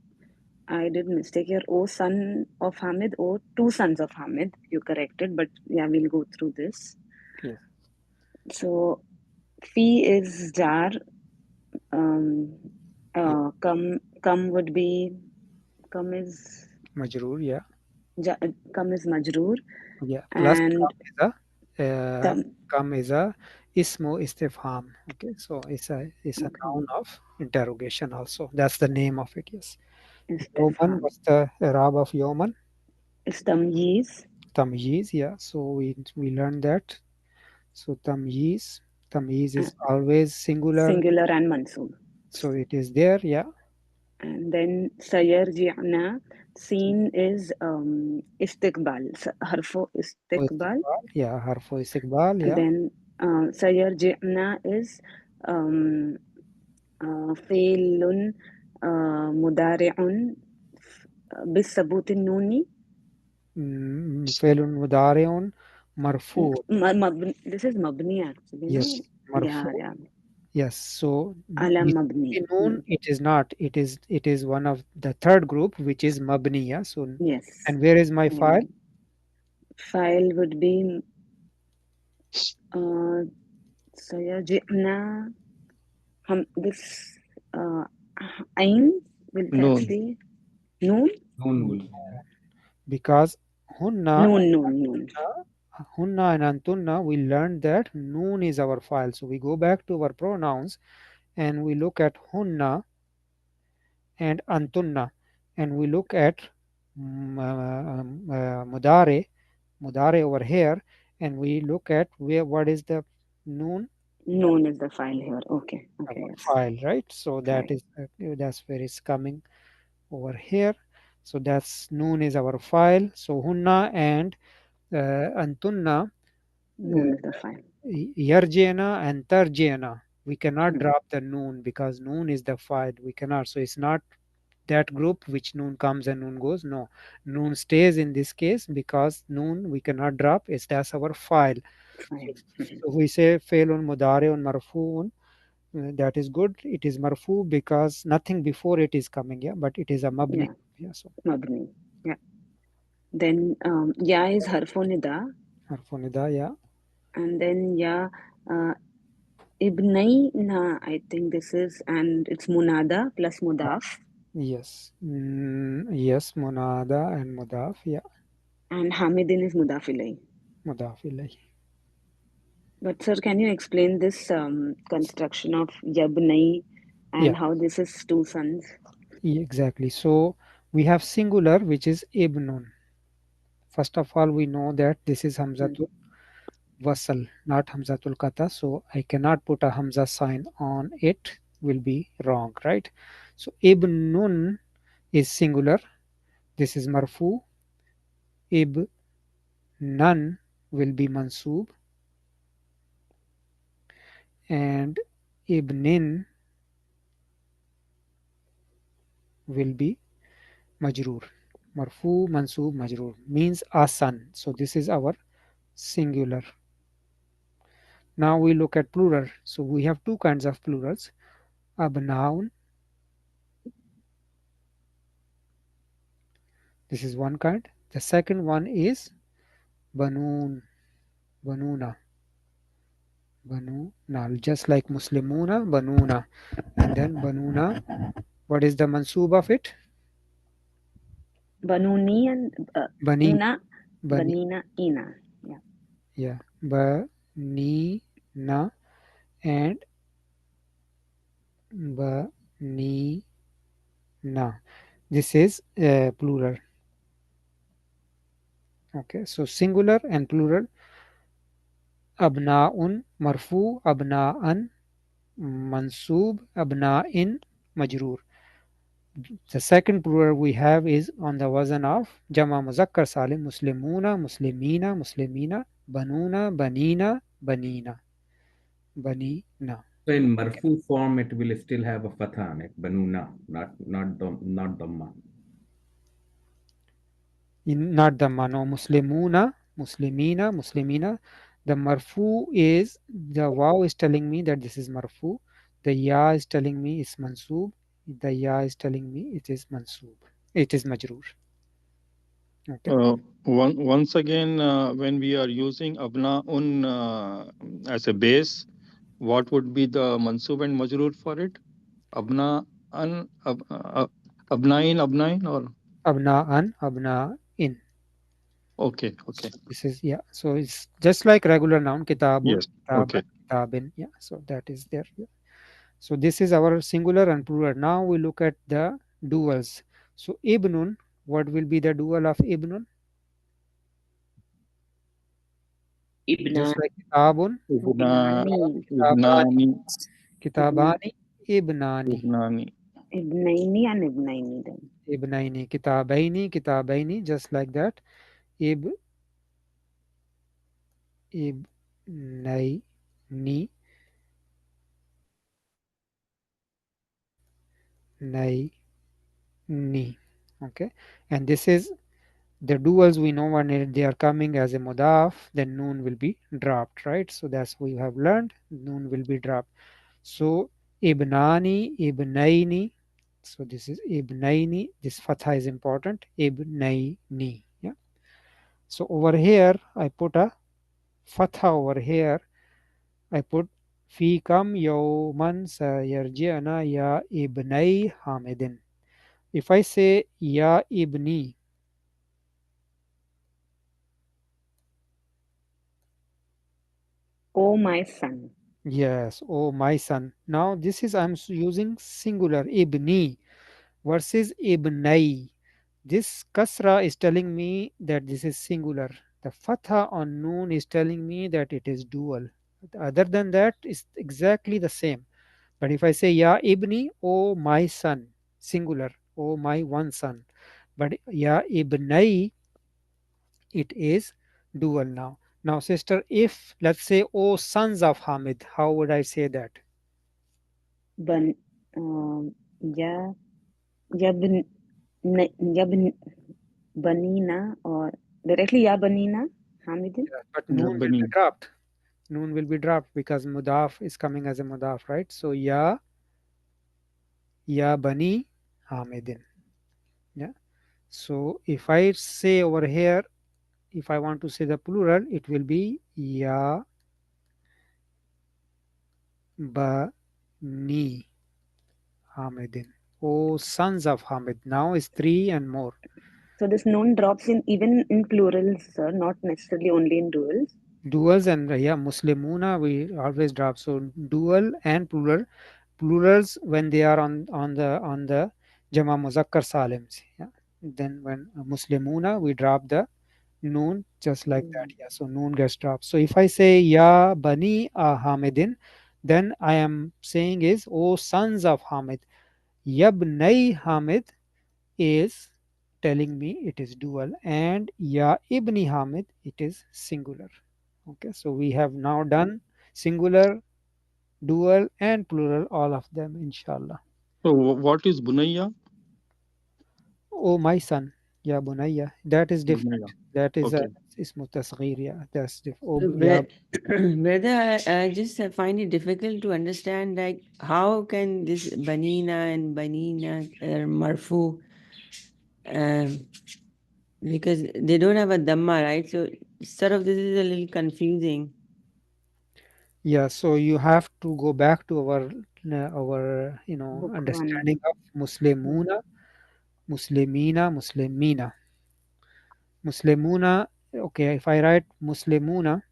I did mistake here. Oh son of Hamid, oh two sons of Hamid. You corrected, but yeah, we'll go through this. Yes. So Fi is jar. Come would be, come is Majroor, yeah. Come is majroor. Yeah. Plus And kam is a ismu istifham. Okay, so it's a noun of interrogation also. That's the name of it. Yes. Yoman, what's the Arab of Yoman? It's tamyiz. Tamyiz, yeah. So we learned that. So tamyiz is always singular. Singular and mansoob. So it is there, yeah. And then sayarji'na, seen is istiqbal, harfo istiqbal. Yeah, harfo istiqbal, yeah. Then sayarji'na is fi'lun mudari'un بالثبوت النوني. فعل مضارع مرفوع. This is mabni actually. Yes, marfu. Yeah. Yes, so Ala mabni. Noon, it is not. It is one of the third group, which is mabni. Yeah. So yes. And where is my file? File would be sayajina. This ain will that be noon? Noon will because hunna. Noon. Hunna and antunna, we learned that noon is our file. So we go back to our pronouns and we look at hunna and antunna, and we look at mudare over here, and we look at what is the noon. Noon is the file here. Okay. Okay. Our Yes. file, right? So that File. is that's where it's coming over here. So that's noon is our file. So hunna and antunna, Noon is the file. yarjena and tarjena. We cannot drop the noon because noon is the file. We cannot. So it's not that group which noon comes and noon goes. No, noon stays in this case because noon we cannot drop. It's that's our file. File. So we say failun mudari'un marfu'un. That is good. It is marfu because nothing before it is coming. Yeah, but it is a mabni. Yeah. Yeah, so Mabni. Yeah. Then ya is harfonida. harfunida. Yeah. And then ya ibnai na. I think this is, and it's munada plus mudaf. Yes. Yes. Munada and mudaf. Yeah. And hamidin is mudaf ilay. Mudaf ilayhi. But sir, can you explain this construction of yabnai and Yeah. how this is two sons? Exactly. So we have singular which is ibnun. First of all, we know that this is hamzatul wasal, not hamzatul qata. So I cannot put a hamza sign on it. Will be wrong, right? So ibnun is singular. This is marfu. Ibnan will be mansub, and ibnin will be majroor. Marfu, mansub, majroor means a son. So this is our singular. Now we look at plural. So we have two kinds of plurals. Abnaun. This is one kind. The second one is Banun. Banuna. Banuna. Just like Muslimuna, Banuna. And then Banuna. What is the mansub of it? Banuni and Bani. ina. Bani. Banina ina. Yeah. Yeah. Banina and Banina. This is plural. Okay. So singular and plural. Abna'un marfu, abna'an mansub, abna'in majroor. The second plural we have is on the wazn of Jama Muzakkar Salim, Muslimuna, Muslimina, Muslimina, Banuna, Banina, Banina, Banina. So in marfu form, it will still have a fatha on it, banuna, not dhamma. Not the mano. Muslimuna, Muslimina, Muslimina. The marfu is, the waw is telling me that this is marfu. The ya is telling me it's mansub. The ya is telling me it is mansub. It is majroor. Okay. Once again, when we are using abnaun as a base, what would be the mansub and majroor for it? Abna'an, abnain, or Abna'an, abna'in. okay. This is, yeah. So it's just like regular noun, kitabun, Yes. kitaban, Okay. kitabin. Yeah. So that is there. Yeah. So this is our singular and plural. Now we look at the duals. So ibnun, what will be the dual of ibnun? Just like kitabun, Ibnani. kitabani, ibnani. Ibnaini and ibnaini then. Ibnaini, kitabaini, just like that. Ibnaini, naini. Okay. And this is the duals. We know when they are coming as a mudaf, then noon will be dropped, right? So that's we have learned. Noon will be dropped. So ibnani, ibnaini. So this is ibnaini. This fatha is important. Ibnaini. Yeah. So over here I put a fatha over here. I put fi kam yawman sayarji'na ya ibnai hamidin. If I say ya ibni, Oh my son. yes, oh my son. Now this is I'm using singular ibni versus ibnai. This kasra is telling me that this is singular. The fatha on noon is telling me that it is dual. Other than that, it's exactly the same. But if I say Ya Ibni, oh my son, singular, oh my one son. But Ya Ibnai, it is dual now. Now, sister, if let's say, oh sons of Hamid, how would I say that? Ban, ya, yabn, yabn, banina, or directly ya banina, Hamidin. But Ya noon will be Bani. dropped. Noon will be dropped because mudaf is coming as a mudaf, right? So Ya Bani Hamidin. Yeah. So if I say over here, if I want to say the plural, it will be Ya Bani Hamidin. Oh sons of Hamid. Now is 3 and more. So this noon drops in even in plurals, sir, not necessarily only in duals. Duals and yeah, Muslimuna we always drop. So dual and plural. Plurals when they are on the Jama Muzakkar Salims. Yeah. Then when Muslimuna we drop the noon just like that. Yeah. So noon gets dropped. So if I say Ya Bani Hamidin, then I am saying is O sons of Hamid. Yabnai Hamid is telling me it is dual, and Ya Ibni Hamid it is singular. Okay, so we have now done singular, dual and plural, all of them, inshallah. So what is Bunayya? Oh my son, Ya Bunayya, that is different. Bunayya. That is Okay. ismu tasghir, yeah, that's oh, Brother, I just find it difficult to understand, like, how can this banina and banina marfu, because they don't have a dhamma, right? So sort of this is a little confusing. Yeah, so you have to go back to our Book understanding one. of Muslimuna, Muslimina, Muslimina. Muslimuna, okay, if I write Muslimuna,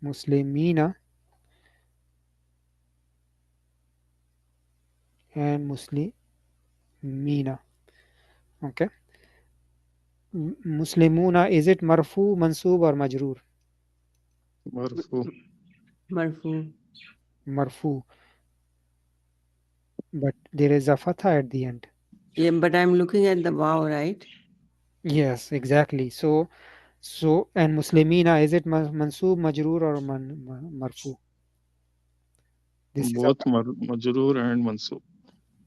Muslimina and Muslimina. Okay. Muslimuna, is it marfu, mansoob or majroor? Marfu. Marfu. Marfu. But there is a fatha at the end. Yeah, but I'm looking at the wow, right? Yes, exactly. So and Muslimina, is it mansoob, majroor or marfu? This is a Both Majroor and Mansub.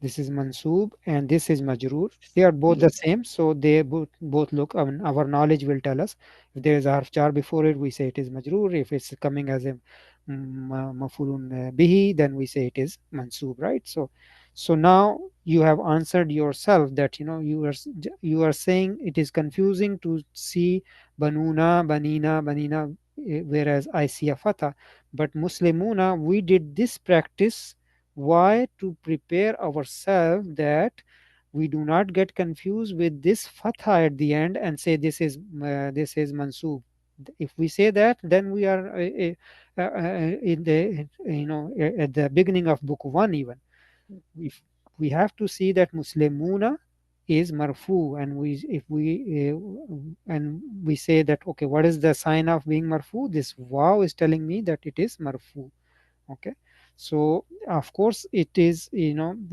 This is mansoob and this is majroor. They are both the same, so they both look. I mean, our knowledge will tell us if there is a harf jar before it, we say it is majroor. If it's coming as a mafulun bihi, then we say it is mansoob, right? So now you have answered yourself that you are saying it is confusing to see banuna, banina, banina, whereas I see a fatha. But Muslimuna, we did this practice. Why? To prepare ourselves that we do not get confused with this fatha at the end and say this is mansoob. If we say that, then we are in the at the beginning of book 1 even. If we have to see that Muslimuna is marfu, and we say that, okay, what is the sign of being marfu? This wow is telling me that it is marfu. Okay, so of course it is different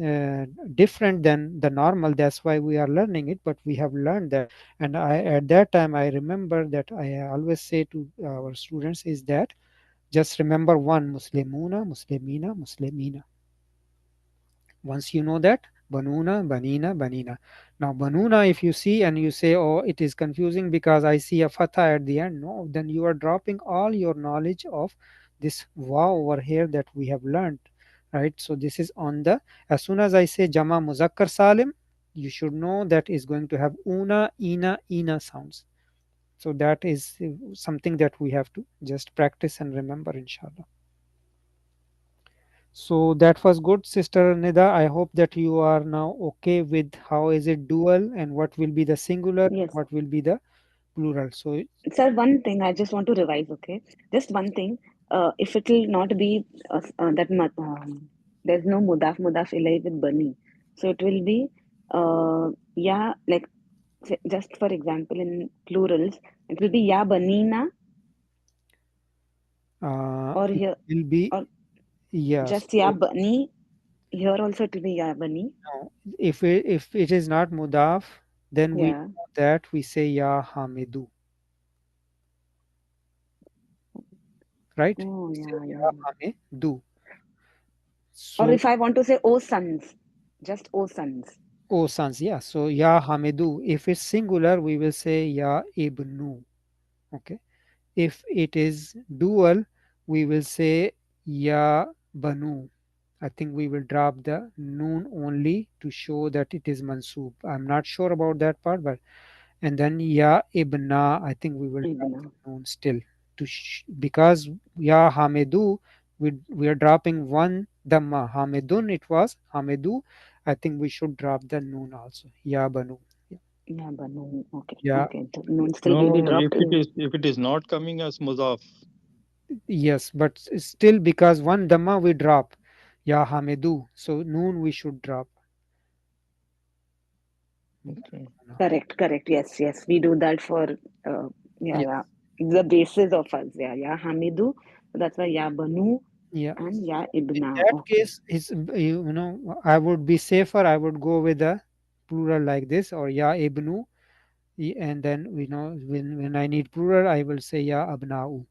than the normal, that's why we are learning it, but we have learned that. And I, at that time, I remember that I always say to our students is that just remember one: Muslimuna, Muslimina, Muslimina. Once you know that, Banuna, Banina, Banina. Now, Banuna, if you see and you say, oh, it is confusing because I see a fatha at the end, no, then you are dropping all your knowledge of this wow over here that we have learned, right? So this is on the, as soon as I say Jama Muzakkar Salim, you should know that is going to have una, ina sounds. So that is something that we have to just practice and remember, inshallah. So that was good, Sister Nida. I hope that you are now okay with how is it dual and what will be the singular, Yes. what will be the plural. So, Sir, one thing I just want to revise, okay? Just one thing. If it will not be there's no mudaf ilay with bani. So it will be ya, like just for example in plurals, it will be ya banina, or It here, will be, or yeah. just So ya bani. Here also it will be ya bani. no, if it is not mudaf, then we Yeah. know that we say ya hamidu, right? Oh, We say yeah, ya yeah. hamidu. Or So if I want to say oh sons, just oh sons. oh sons, yeah. So ya hamidu. If it's singular, we will say ya ibnu. Okay. If it is dual, we will say ya banu. I think we will drop the noon only to show that it is mansoob. I'm not sure about that part, but and then ya ibna, I think we will drop Ibna. the noon still to because ya hamidu, we are dropping one dhamma. Hamidun it was hamidu. I think we should drop the noon also. Ya banu. Yeah, banu. Okay. Yeah. Okay. The noon still No, will no, be no. dropped. If it is not coming as mudaf, Yes, but still because one dhamma we drop. Ya hamidu. So noon we should drop. okay. Correct. Correct. Yes. Yes. We do that for yeah. Yeah. Yeah. The basis of us. Yeah. Yeah. Hamidu. So that's why ya banu Yeah. and ya In ibna. that Okay. case, is I would be safer. I would go with a plural like this or ya ibnu, and then when I need plural, I will say ya abna'u.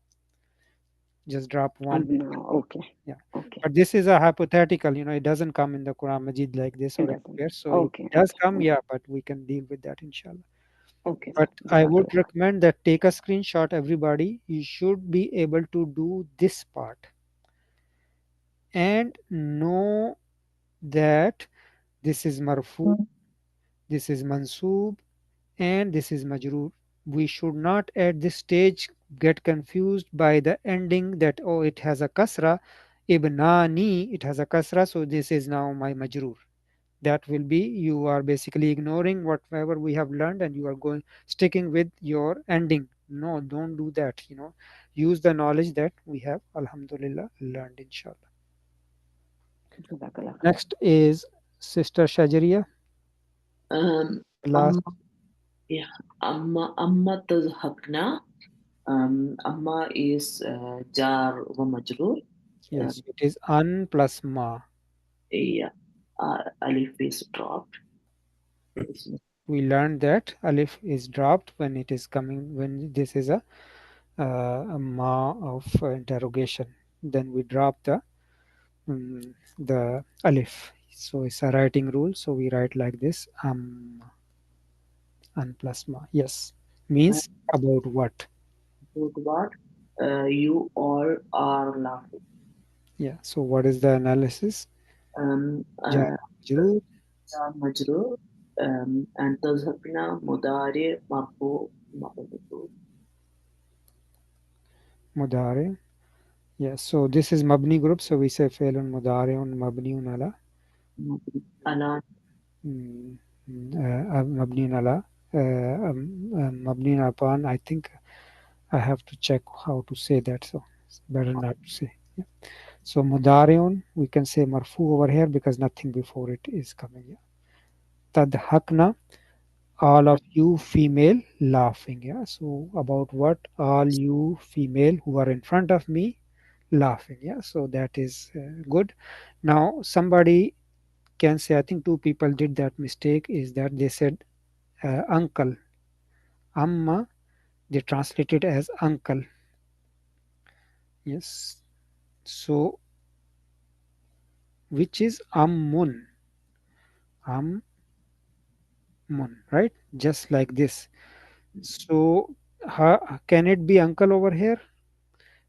Just drop one. Abna. Okay. Yeah. Okay. But this is a hypothetical. It doesn't come in the Quran Majid like this It or doesn't. anywhere. So if Okay. it does Okay. come, yeah, but we can deal with that, inshallah. Okay. But I would Jazakallah. recommend that take a screenshot, everybody. You should be able to do this part and know that this is marfu, this is mansoob, and this is majroor. We should not at this stage get confused by the ending that, oh, it has a kasra, ibnani, it has a kasra, so this is now my majroor. That will be, you are basically ignoring whatever we have learned and you are going sticking with your ending. No, don't do that. Use the knowledge that we have, alhamdulillah, learned, inshallah. Jazakallah. Next is Sister Shajaria. Last. Yeah, amma tazhabna. Amma is jar wa majroor. Yes, it is an plus ma. Yeah, alif is dropped. We learned that alif is dropped when it is coming, when this is a ma of interrogation. Then we drop the alif. So it's a writing rule. So we write like this: an plus ma. Yes, means about what? About what? You all are laughing. Yeah. So what is the analysis? Jar majroor. Jar majroor. And tazhabna mudari marfu mabni. Mudari. Yes. So this is mabni group. So we say failun mudariun mabniun ala. Ala. Mabniun ala. Mabniun upon. I think I have to check how to say that. So it's better not to say. Yeah. So mudariun, we can say marfu over here because nothing before it is coming. Yeah. Tadhakna, all of you female laughing. Yeah. So about what? All you female who are in front of me laughing. Yeah. So that is good. Now somebody can say, I think two people did that mistake, is that they said uncle. Amma, they translated as uncle. Yes. So which is ammun, ammun, right? Just like this. So can it be uncle over here?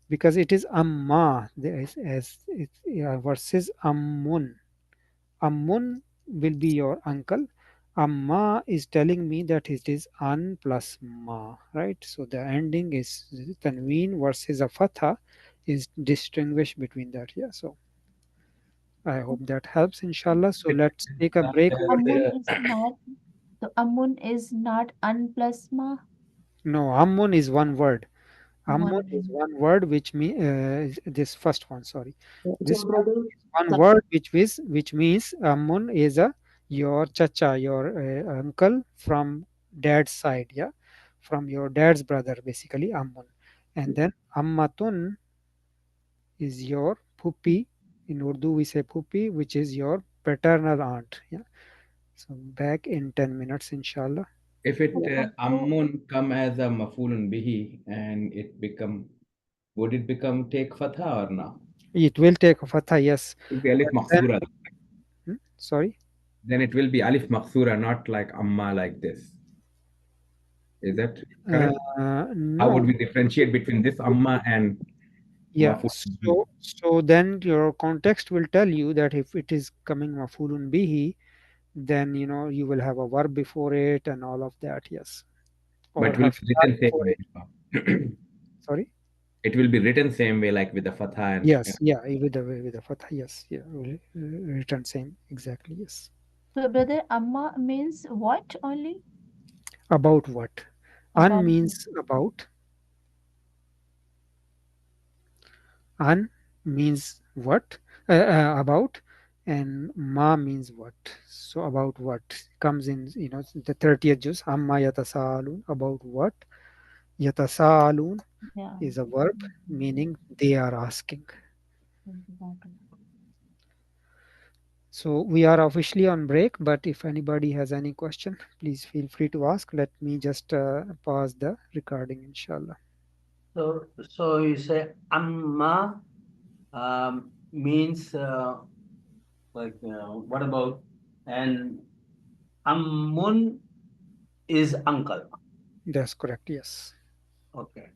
Because it is amma, there is as it versus ammun. Ammun will be your uncle. Amma is telling me that it is an plus ma, right? So the ending is tanween versus a fatha is distinguished between that. Yeah. So I hope that helps, inshallah. So let's take a break over here. Amun is not an plus ma. No, Ammun is one word. Ammun One is one word, which means this first one. Sorry, this brother. one word which means Ammun is a your chacha, your uncle from dad's side, yeah, from your dad's brother, basically ammun. And then ammatun is your pupi. In Urdu we say pupi, which is your paternal aunt. Yeah. So back in 10 minutes, inshallah. If it ammun come as a mafulun bihi and would it become take fatha or no? It will take a fatha, yes. It will be alif maksura. Sorry? Then it will be alif maksura, not like amma like this. Is that correct? No. How would we differentiate between this amma and Yeah, mafulun bihi? so then your context will tell you that if it is coming mafulun bihi, then you know you will have a verb before it and all of that, yes. Or But will have be written same before way. it. Sorry? It will be written same way, like with the fatha and Yes, yeah, with the fatha, yes, yeah, written same, exactly, yes. So, brother, amma means what only? About what? About An means about. An means what? About, and ma means what. So about what comes in, you know, the 30th juz. Amma yatasaalun, about what? Yatasaalun Yeah. is a verb meaning they are asking. So we are officially on break, but if anybody has any question, please feel free to ask. Let me just pause the recording, inshallah. So you say amma means what about, and ammun is uncle. That's correct, yes. Okay.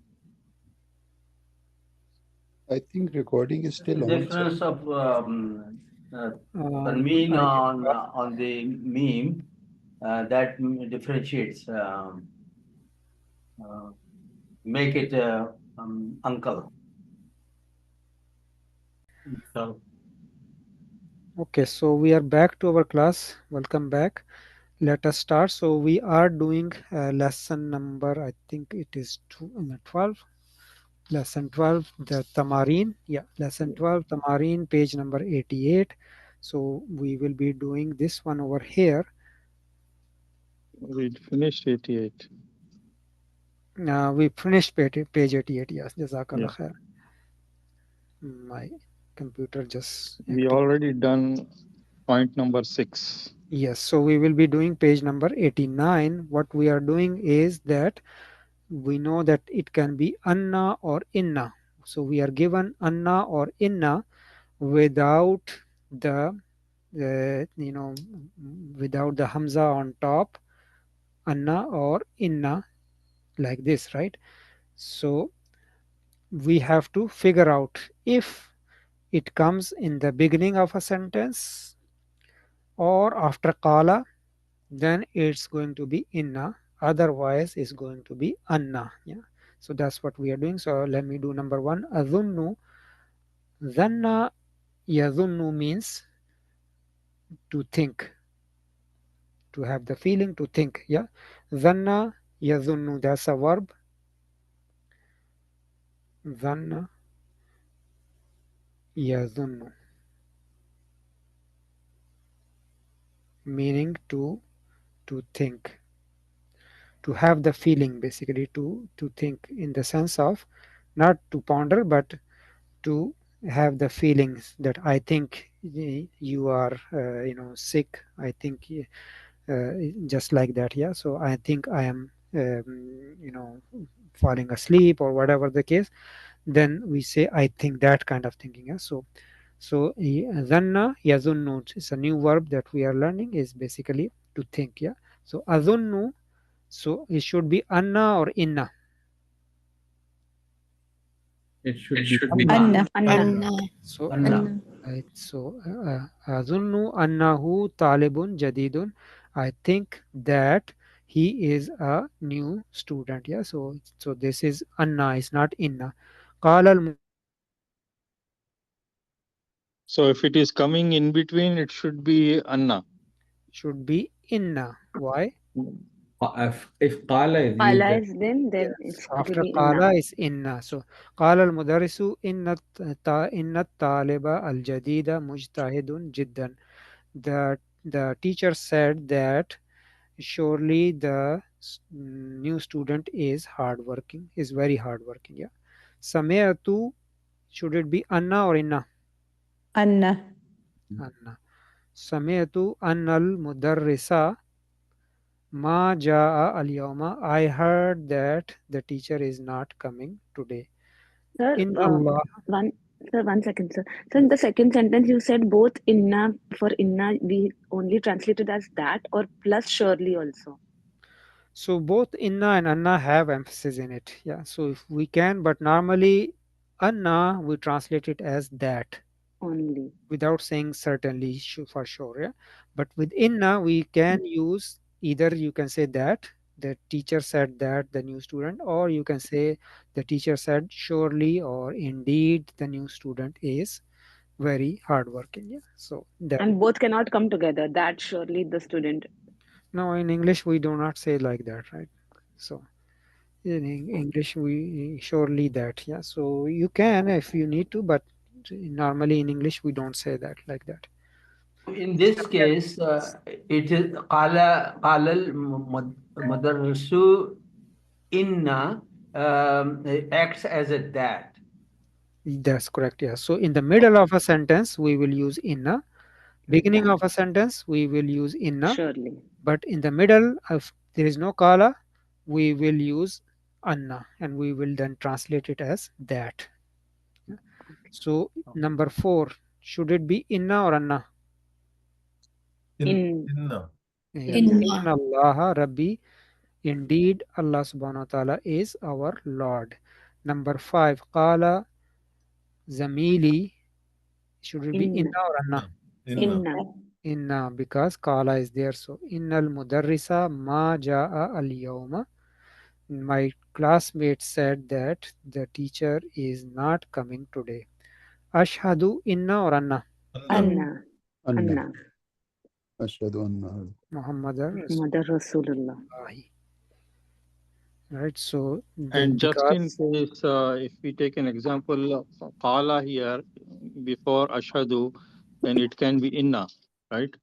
I think recording is still on. Difference of Tanween on the meme that differentiates, make it uncle. So, Okay, so we are back to our class. Welcome back. Let us start. So we are doing lesson number, I think it is 12. Lesson 12, the Tamareen. Yeah, lesson 12, Tamareen, page number 88. So we will be doing this one over here. We finished 88. We finished page 88, yes. Jazakallah Yeah. khair. My computer just... We already done point number 6. Yes, so we will be doing page number 89. What we are doing is that we know that it can be anna or inna. So we are given anna or inna without the without the hamza on top, anna or inna, like this, right? So we have to figure out if it comes in the beginning of a sentence or after qala, then it's going to be inna, otherwise it's going to be anna. Yeah, so that's what we are doing. So let me do number 1. Adhunnu. Dhanna yadhunnu means to think, to have the feeling, to think. Yeah, dhanna yadhunnu, that's a verb. Dhanna yadhunnu, meaning to think, to have the feeling, basically to think, in the sense of not to ponder but to have the feelings that I think you are sick, I think just like that. Yeah, so I think I am falling asleep or whatever the case, then we say I think, that kind of thinking. Yeah, so dhanna yazunnu is a new verb that we are learning, is basically to think. Yeah, so azunnu, so it should be anna or inna. It should be Anna. Anna. So Anna. right, so azunnu annahu talibun jadidun, I think that he is a new student. Yeah, so this is anna, is not inna. Qala al, So if it is coming in between, it should be anna. should be inna. Why? If qala is Qala used, is then Yes, it after will be qala inna. is inna. So qala al mudarrisu inna taliba al jadida mujtahidun jiddan. The the teacher said that surely the new student is hardworking, is very hardworking. Yeah. Sami'atu, should it be Anna or Inna? Anna. Anna. Sami'atu Anna al-Mudarrisa Ma Ja'a al-Yawma. I heard that the teacher is not coming today. Sir, In Allah. one second, sir. So in the second sentence, you said both inna, for inna, we only translated as that, or plus surely also. So both Inna and Anna have emphasis in it. Yeah. So if we can, but normally Anna we translate it as that Only. without saying certainly for sure. Yeah. But with Inna we can use either you can say that the teacher said that the new student, or you can say the teacher said surely or indeed the new student is very hardworking. Yeah. So that. And both cannot come together. That surely the student. No, in English we do not say like that, right? So in English we surely that. Yeah. So you can if you need to, but normally in English we don't say that like that. In this case, it is qala al-mudarrisu inna acts as a that. That's correct. Yeah. So in the middle of a sentence we will use inna. Beginning of a sentence we will use inna. Surely. But in the middle, if there is no kala, we will use anna, and we will then translate it as that. Yeah. So number 4, should it be inna or anna? Inna. Yeah. Inna. Inna Allah Rabbi, indeed Allah subhanahu wa ta'ala is our Lord. Number 5, qala zamili, should it be inna or anna? Inna. Inna, because qala is there. So innal mudarrisa ma jaa al yawma. My classmate said that the teacher is not coming today. Ashhadu inna or anna? Anna. Anna. Ashhadu anna. Muhammadar Rasulullah. Right. So And just in case, if we take an example of qala here before ashhadu, then it can be inna, right?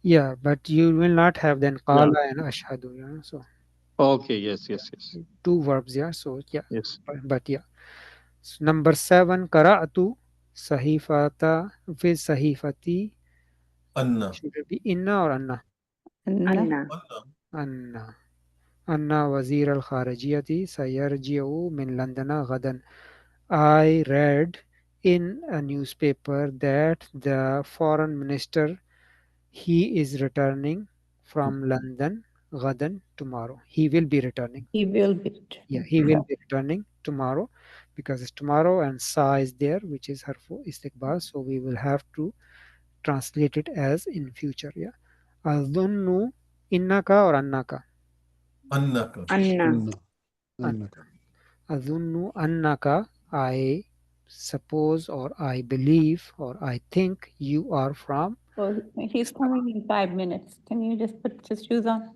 yeah, but you will not have then qala and ashhadu. Yeah. So okay, yes. two verbs. Yeah. So yeah. Yes. But yeah. So, number 7, qara'atu sahifata fi sahifati. Anna. Should it be inna or anna? Anna. Anna. Anna wazir al-kharijiyati sayarji'u min Londona ghadan. I read in a newspaper that the foreign minister, he is returning from London ghadan, tomorrow. He will be returning. He will be returning. Yeah, he will be returning tomorrow, because it's tomorrow and sa is there, which is harfu istiqbal. So we will have to translate it as in future. Yeah. Adhunnu innaka or annaka? Annaka. Anna. Adhunnu annaka, I suppose or I believe or I think you are from. So he's coming in 5 minutes. Can you just put his shoes on?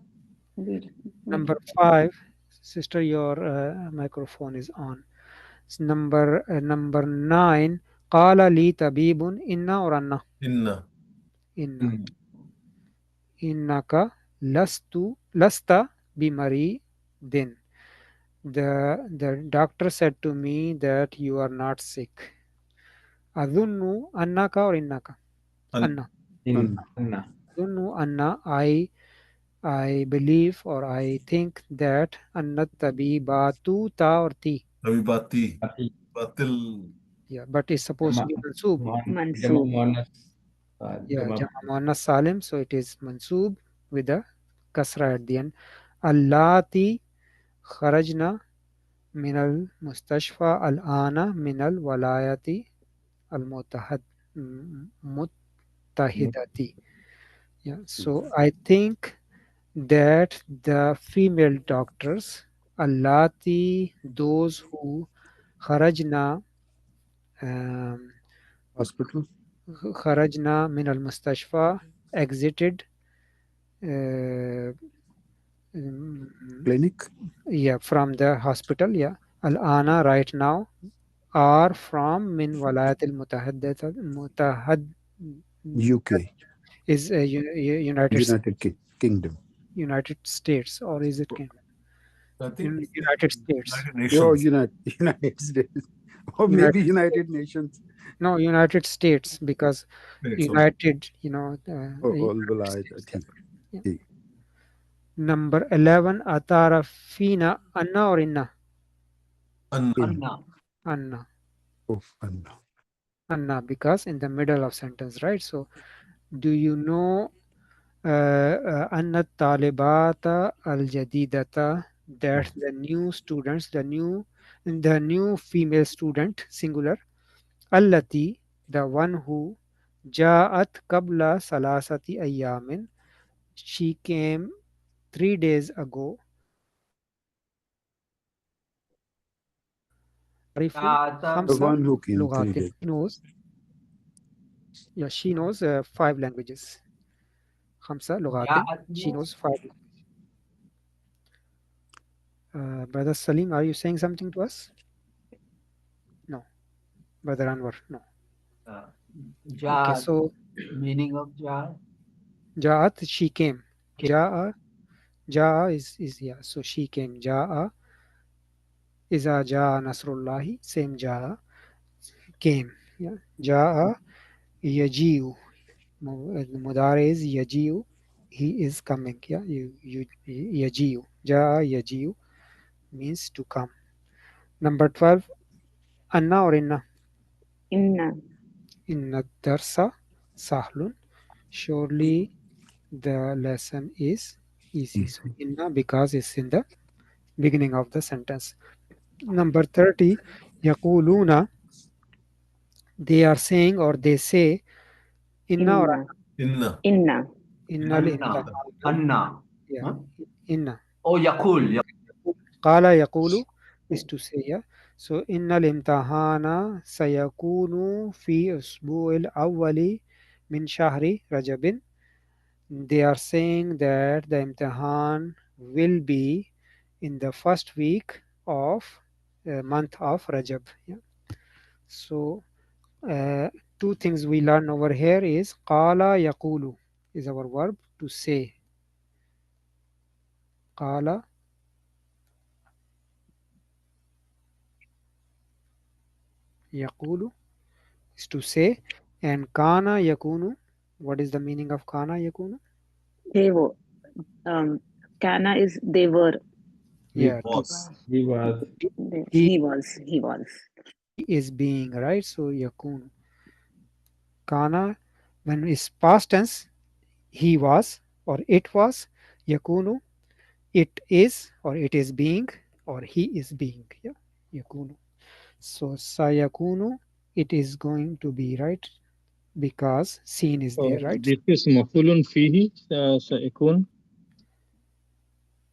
Number 5, sister, your microphone is on. Number 9, qala li tabibun inna or anna? Inna. Innaka lasta bimari din. The doctor said to me that you are not sick. Adhunnu annaka or innaka? Anna. Adhunnu anna, I believe or I think that anna tabibatu ta or ti. Tabibati. Batil. Yeah, but it's supposed to be mansoob. Mansoob. Yeah, Jama Muannas Salim, so it is mansoob with a kasra at the end. Allati kharajna min al mustashfa al ana min al walayati al muttahidati. Yeah, so I think that the female doctors, allati, those who kharajna, Hospital. kharajna min al mustashfa, exited Clinic. Yeah, from the hospital. Yeah, al ana, right now, are from min walayat al mutahad UK. is Kingdom. United States, or is it Kingdom? I think United States. United Oh, Nations. United States. Or maybe United Nations. No, United States, because States, okay. United, All United Walad, I States. think. Yeah. Number 11, Atara Fina Anna or Inna? Anna. Anna. Oh, Anna. Anna, because in the middle of sentence, right? So, do you know Anna Talibata Al Jadidata, that the new students, the new female student, singular, Allati, the one who Ja'at Kabla Salasati Ayyamin, she came 3 days ago. The Khamsa one who came 3 Lughatin. days. She knows 5 languages. Khamsa Lughatin. She knows 5 languages. Brother Salim, are you saying something to us? No. Brother Anwar, no. Okay, so Meaning of Ja'at? Ja'at, she came. Ja'a is yeah. So she came. Ja'a, Iza Ja'a Nasrullahi, same Ja'a, came. Yeah. Ja'a Yaji'u. Mudare is Yaji'u. He is coming. Yeah. Yaji'u. Ja'a Yaji'u means to come. Number 12, Anna or Inna? Inna. Inna Darsa Sahlun. Surely the lesson is easy. So Inna, because it's in the beginning of the sentence. Number 30, Yaquluna, they are saying or they say, Inna or Inna. Inna. Inna. Inna. Anna. Yeah. Huh? Inna. Oh, Yaqul. Qala yaqulu is to say, yeah. So innal imtahana sayakunu fi usbu'il awwali min shahri Rajabin. They are saying that the imtihan will be in the first week of month of Rajab. Yeah. So two things we learn over here is qala yaqulu is our verb to say. Qala yaqulu is to say, and kana yakunu, what is the meaning of kana yakunu? They were. Kana is they were. Yeah, He was. He was. He is being, right? So yakunu. Kana, when it's past tense, he was or it was. Yakunu, it is or it is being or he is being. Yeah, yakunu. So sayakunu, it is going to be, right? Because seen is there, right? This is mafulun fihi, sayakun.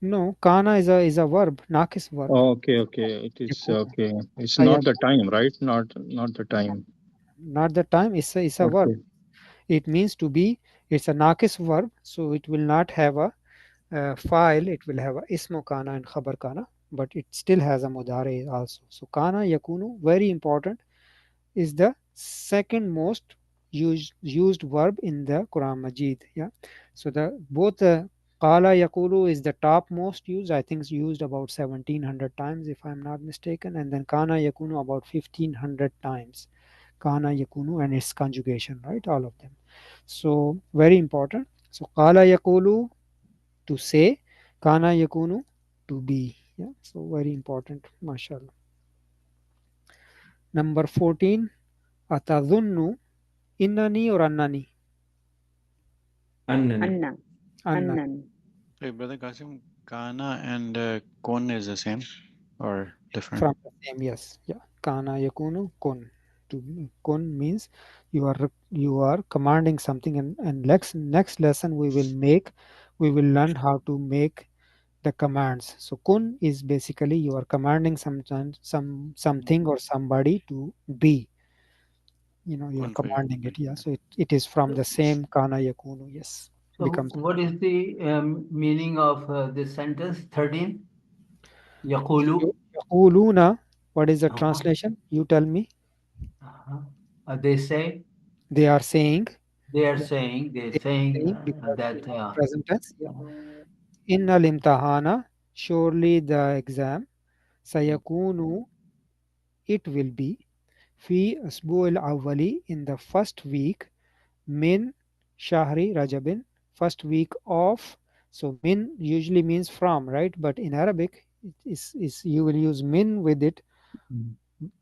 No, kana is a verb, nakis verb. Oh, okay. It is okay. It's not the time, right? Not the time. Not the time. It's a verb. It means to be. It's a nakis verb, so it will not have a file. It will have a ismu kana and khabar kana, but it still has a mudare also. So kana yakunu, very important, is the second most used verb in the Quran Majid. Yeah. So the both Qala Yaqulu is the top most used. I think it's used about 1700 times if I'm not mistaken, and then Kana Yakunu about 1500 times. Kana Yakunu and its conjugation, right? All of them. So very important. So Qala Yaqulu, to say, Kana Yakunu, to be. Yeah. So very important. MashaAllah. Number 14, Atadhunnu, innani or annani? Anna. Hey, Brother Qasim, kana and kun is the same or different? From the same, yes. Yeah. Kana yakunu kun. Kun means you are commanding something, and next lesson we will learn how to make the commands. So kun is basically you are commanding something or somebody to be. You are commanding it. Yeah. So it is from the same kana yakunu. Yes. So what is the meaning of this sentence 13? Yaqulu. Yaquluna, what is the translation? You tell me. They say. They are saying. they're saying because that present tense. Yeah. Innal imtihana, surely the exam, sayakunu, it will be, fi asbu al-awwali, in the first week, min shahri rajabin, first week of. So min usually means from, right? But in Arabic, it is you will use min with it.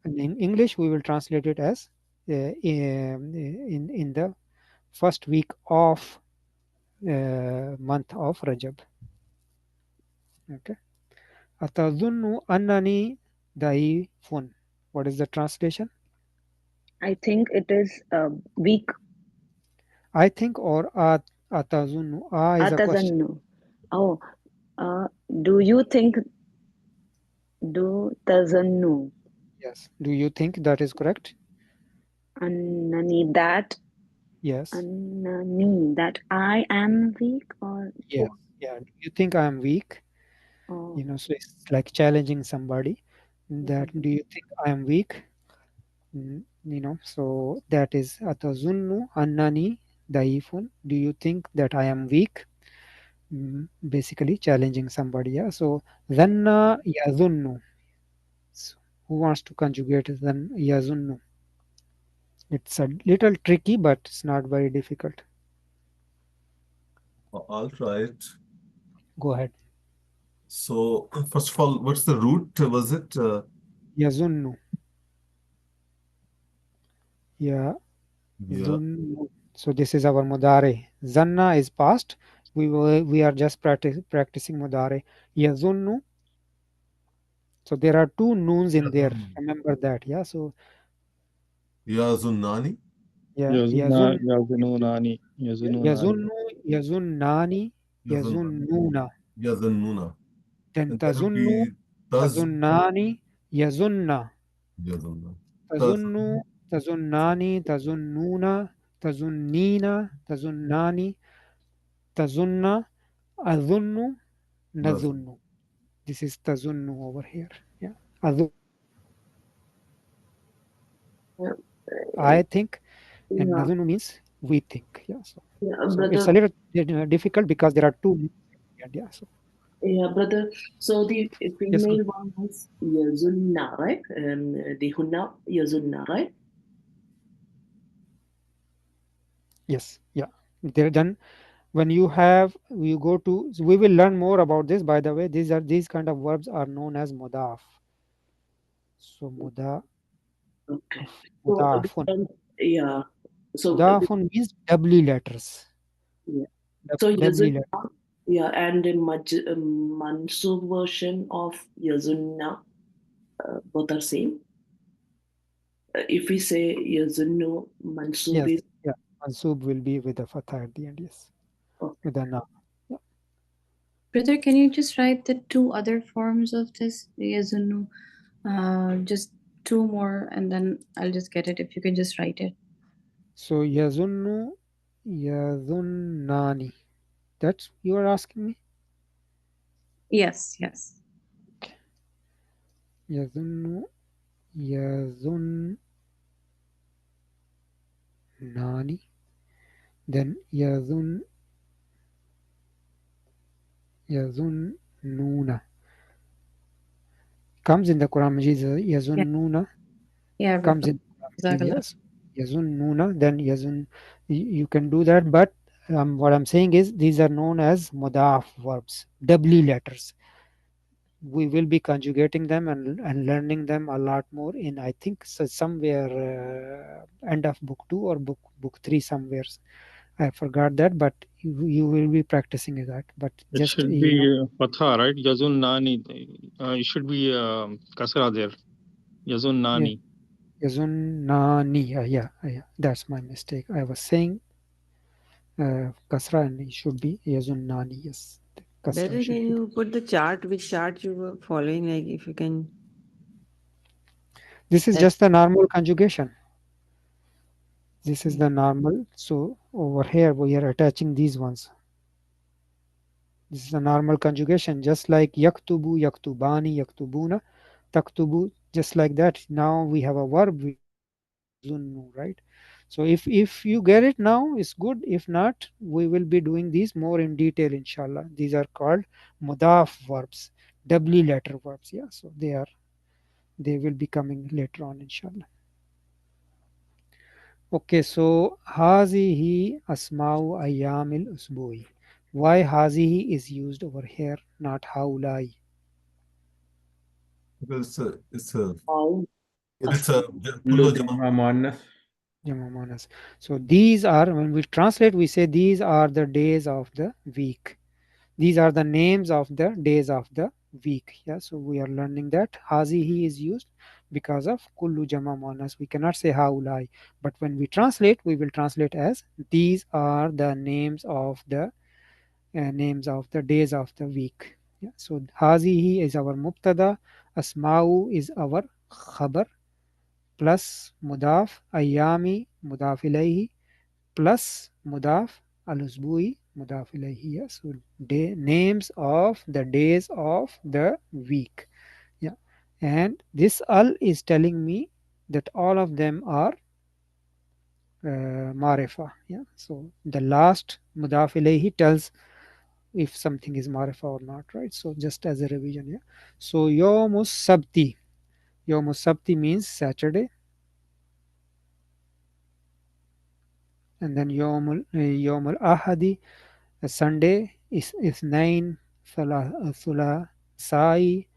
In English, we will translate it as in the first week of month of Rajab. Okay. Atazunnu annani daifun. What is the translation? I think it is weak. I think, or atazunnu. Is a question. Atazannu. Oh, do you think? Do tazannu. Yes. Do you think that is correct? Annani, that. Yes. Annani, that I am weak, or Yes. Yeah. Do you think I am weak? Oh. So it's like challenging somebody. That do you think I am weak? So that is atazunnu annani daifun. Do you think that I am weak? Basically challenging somebody. Yeah. So dhanna yazunnu. So who wants to conjugate then yazunnu? It's a little tricky, but it's not very difficult. I'll try it. Go ahead. So, first of all, what's the root? Was it? Yazunnu. Yeah. Yeah. So this is our mudare. Zanna is past. We are just practicing mudare. Yazunnu. So there are two noons in there. Remember that. Yeah. So Yazunnani. yeah. Yazununani. Yazunnu, yazunnani, yazunnuna. Yazunnuna. Then And that would tazunnu, be taz. tazunnani, yazunna. Yazunna. Tazunnu, tazunnani, tazunnuna, tazunnina, tazunnani, tazunna, azunnu, nazunnu. This is tazunnu over here. Yeah. I think, and Yeah. nazunnu means we think. Yeah. So Brother. it's a little difficult because there are two. Yeah. So. Yeah, brother. So the female one is Yazunna, right? The Hunna Yazunna, right? Yes. Yeah. Then when you go to, we will learn more about this. By the way, these kind of verbs are known as mudaf. So Okay. mudafun. Yeah. So Mudafun means doubly letters. Yeah. So Doubly Yazunna, letters. yeah, and the Mansub version of Yazunna, both are same. If we say Yazunnu, Mansub Yes. is. Yeah. Mansub will be with a fatha at the end. Yes. With a na. Yeah. Brother, can you just write the two other forms of this yazunnu? Just two more, and then I'll just get it. If you can just write it. So yazunnu, yazunnani. That's you are asking me? Yes. Yazunnu, yazunnani. Then yazunnuna. Comes in the Quran Majid, yazunnuna. Yeah. Comes in the Quran Majid, yes. Yazunnuna, then you can do that, but what I'm saying is these are known as mudaf verbs, doubly letters. We will be conjugating them and learning them a lot more in, I think, somewhere end of book 2 or book 3 somewhere. I forgot that, but you will be practicing that. But It just should be fatha, right? Yazunnani. It should be kasra there. Yazunnani. Yazunnani. Yeah. That's my mistake. I was saying kasra, and it should be yazunnani. Yes. Better, can you put the chart, which chart you were following, like if you can. This is just the normal conjugation. This is the normal. So over here we are attaching these ones. This is a normal conjugation, just like yaktubu, yaktubani, yaktubuna, taktubu, just like that. Now we have a verb, yazunnu, right? So if you get it now, it's good. If not, we will be doing these more in detail, inshallah. These are called mudaf verbs, doubly letter verbs. Yeah, so they will be coming later on, inshallah. Okay, so hazihi asma'u ayyamil usbu'i. Why hazihi is used over here, not haulai? Because it's a How kullu jama. Jama muannas. So these are, when we translate, we say these are the days of the week. These are the names of the days of the week. Yeah, so we are learning that hazihi is used because of kullu jama muannas. We cannot say haulai, but when we translate, we will translate as these are the names of the days of the week. Yeah, so hazihi is our mubtada, asma'u is our khabar, plus mudaf, ayyami mudaf ilayhi, plus mudaf, al-usbu'i mudaf ilayhi. Yeah, so names of the days of the week. Yeah, and this al is telling me that all of them are marifa. Yeah, so the last mudaf ilayhi tells if something is marifa or not, right? So just as a revision. Yeah, so yawmus sabti. Yawmus sabti means Saturday, and then yawmul ahadi, Sunday is ithnain, thulasai,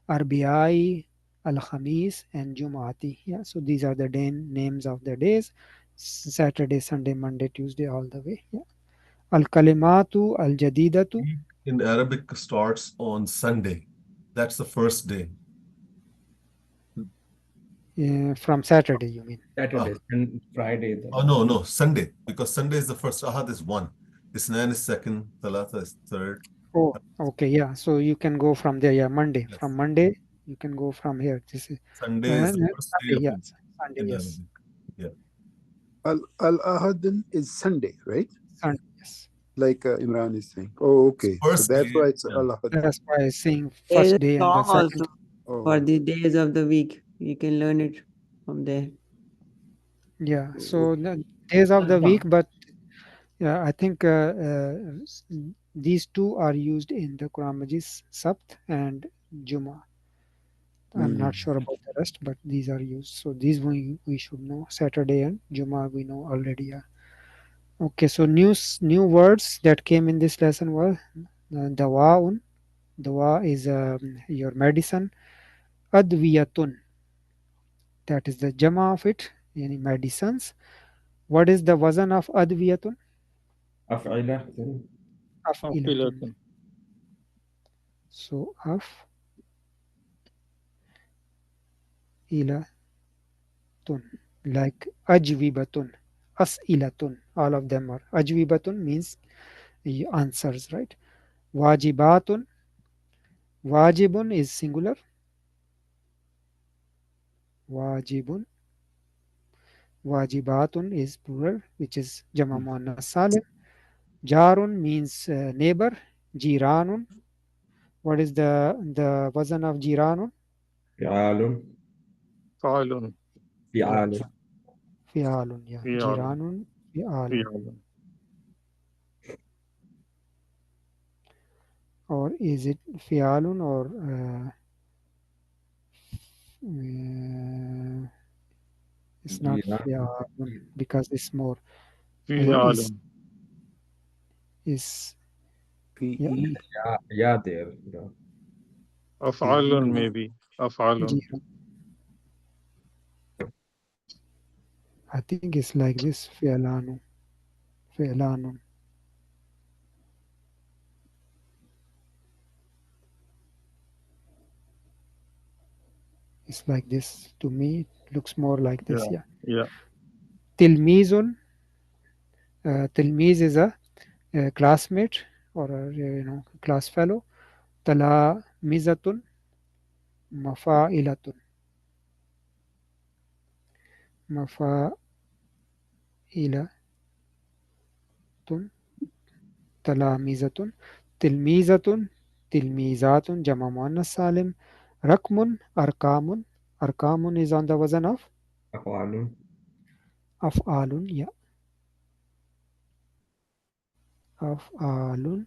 arbiai, al-khamis, and jumati. Yeah, so these are the names of the days: Saturday, Sunday, Monday, Tuesday, all the way. Yeah, al-kalimatu al-jadidatu. In Arabic starts on Sunday. That's the first day. From Saturday, you mean? Saturday and Friday. Oh, no, Sunday. Because Sunday is the first. Ahad is one. Isnan is second. Thalatha is third. Oh, okay, yeah. So you can go from there. Yeah, Monday. Yes. From Monday, you can go from here. This is Sunday is the first Sunday, day. Yes, Sunday, yes. Yeah. Al-Ahad is Sunday, right? Sunday, yes. Like Imran is saying. Oh, okay. So that's why it's Al-Ahad. That's why I'm saying There's first a day and the song second. also for the days of the week. You can learn it from there. Yeah, so the days of the week, but yeah, I think these two are used in the Quran Majid, Sabt and Juma. I'm not sure about the rest, but these are used. So these we should know. Saturday and Juma we know already. Yeah. Okay, so new words that came in this lesson were dawaun. Dawa is your medicine. Adwiyatun. That is the jama of it. Any medicines. What is the wazan of adwiyatun? Af'ilatun. Af'ilatun. So ilatun, like ajwibatun, as'ilatun, all of them are. Ajwibatun means answers, right? Wajibatun, wajibun is singular. Wajibun, wajibatun is plural, which is jama muannas salim. Jarun means neighbor. Jiranun, what is the wazan of jiranun? Fi'alun. Fa'alun. Fi'alun. Fi'alun, yeah. Jiranun, fi'alun. Or is it fi'alun or it's not fi'alun because it's more is yeah there. Yeah. Af'alun maybe. Af'alun. I think it's like this, fi'alanu. Fi'lanun. It's like this. To me, it looks more like this. Yeah. Tilmizun. Tilmiz is a classmate or a class fellow. Talamizatun. Mafa'ilatun. Mafa'ilatun. Talamizatun. Tilmizatun. Tilmizatun. Jama muannas salim. Rakmun. Arkamun. Arkamun is on the wazan of Af'alun. Af'alun, yeah. Af'alun.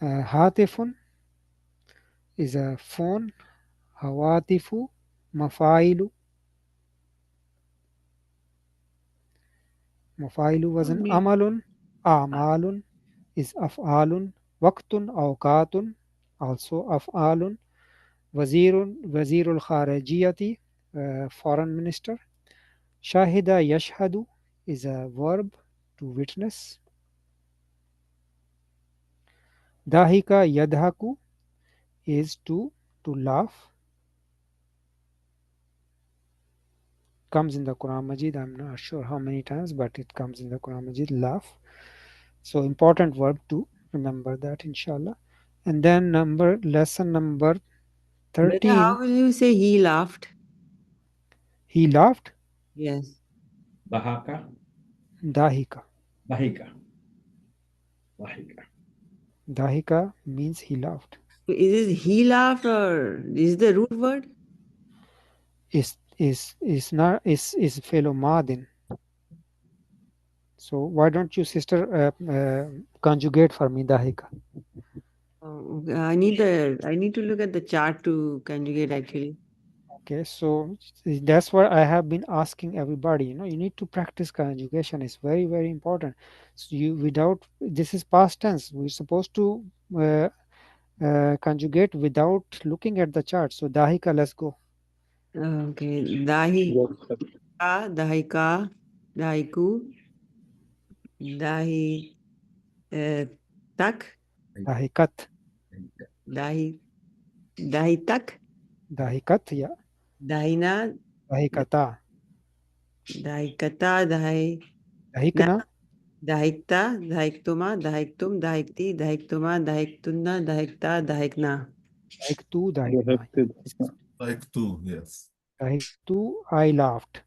Hatifun is a phone. Hawatifu, mafailu. Mafailu was an amalun. A'malun is af'alun. Waqtun, awqatun, also af'alun. Wazirul Kharijiyati, foreign minister. Shahida yashhadu is a verb to witness. Dahika yadhaku is to laugh. Comes in the Quran Majid. I'm not sure how many times, but it comes in the Quran Majid. Laugh. So important verb to remember that, inshallah. And then lesson number Brother, 13. how will you say he laughed? He laughed. Yes. Bahaka. Dahika. Bahika. Bahika. Dahika means he laughed. So is it he laughed or is the root word? Is not is fellow madin. So why don't you, sister, conjugate for me dahika? Oh, I need to look at the chart to conjugate actually. Okay, so that's what I have been asking everybody. You know, you need to practice conjugation. It's very, very important. So this is past tense. We're supposed to conjugate without looking at the chart. So dahika, let's go. Okay, dahika, dahiku, dahi, tak, Dahikat. Dahitak, Dahikat, yeah. Dahina, Dahikata. Dahikata, Dahikna. Dahikta, Dahiktuma, Dahiktum, Dahikti, Dahiktuma, Dahiktunna, Dahikta, Dahikna. Dahiktu, Dahikna. Dahiktu, yes. Dahiktu, I laughed.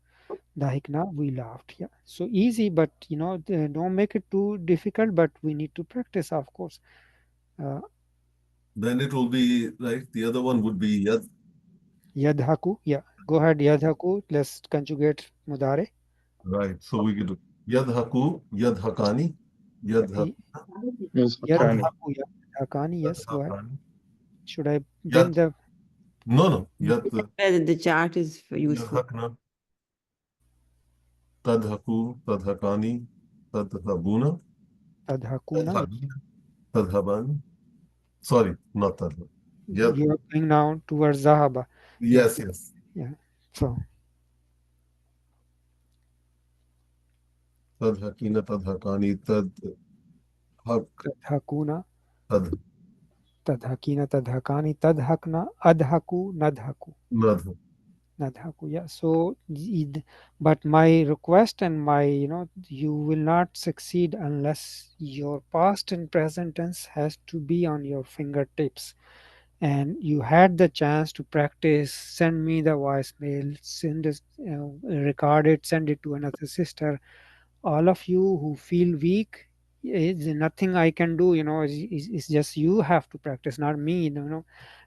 Dahikna, we laughed. Yeah. So easy, but don't make it too difficult, but we need to practice, of course. Then it will be right. The other one would be yad. Yadhaku, yeah. Go ahead, yadhaku. Let's conjugate mudare. Right. So we could do yadhaku, yadhakani, Yadhaku, yadhakani. Yes, go ahead. Should I bring the? No. The chart is useful. Yadhakna, tadhaku, tadhakani, tadhabuna, Tadhakuna. tadhabani. Sorry, not tadha. You are going now towards zahaba. Yes. Yeah. So. Tadhakina, tadhakani, tadhakuna. Tadhakina, tadhakani, tadhakna, adhaku, nadhaku. Nadhaku, yeah. So, but my request and you will not succeed unless your past and present tense has to be on your fingertips. And you had the chance to practice. Send me the voicemail, send it, record it, send it to another sister. All of you who feel weak, it's nothing I can do. It's just you have to practice, not me.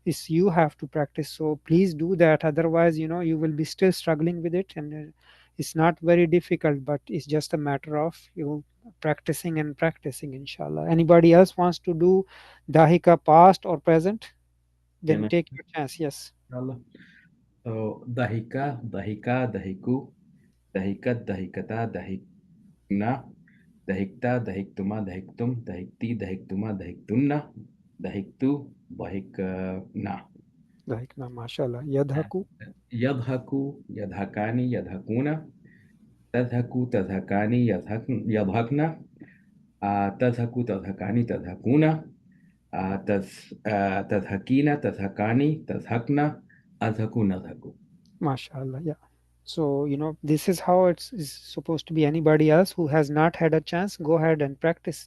It's you have to practice. So please do that. Otherwise, you will be still struggling with it, and it's not very difficult. But it's just a matter of you practicing and practicing. Inshallah. Anybody else wants to do dahika past or present? Then take your chance. Yes. Inshallah. So dahika, dahiku, dahikat, dahikata, dahikna, dahikta, dahiktuma, dahiktum, dahikti, dahiktuma, dahiktunna, dahiktu, dahikna. Dahikna, mashallah. Yadhaku. Yadhaku, yadhakani, yadhakuna, tadhaku, tadhakani, yadhakna, tadhaku, tadhakani, tadhakuna, tadhakina, tadhakani, tadhakna, adhaku, nadhaku. Mashallah, yeah. So, this is how it's supposed to be. Anybody else who has not had a chance, go ahead and practice.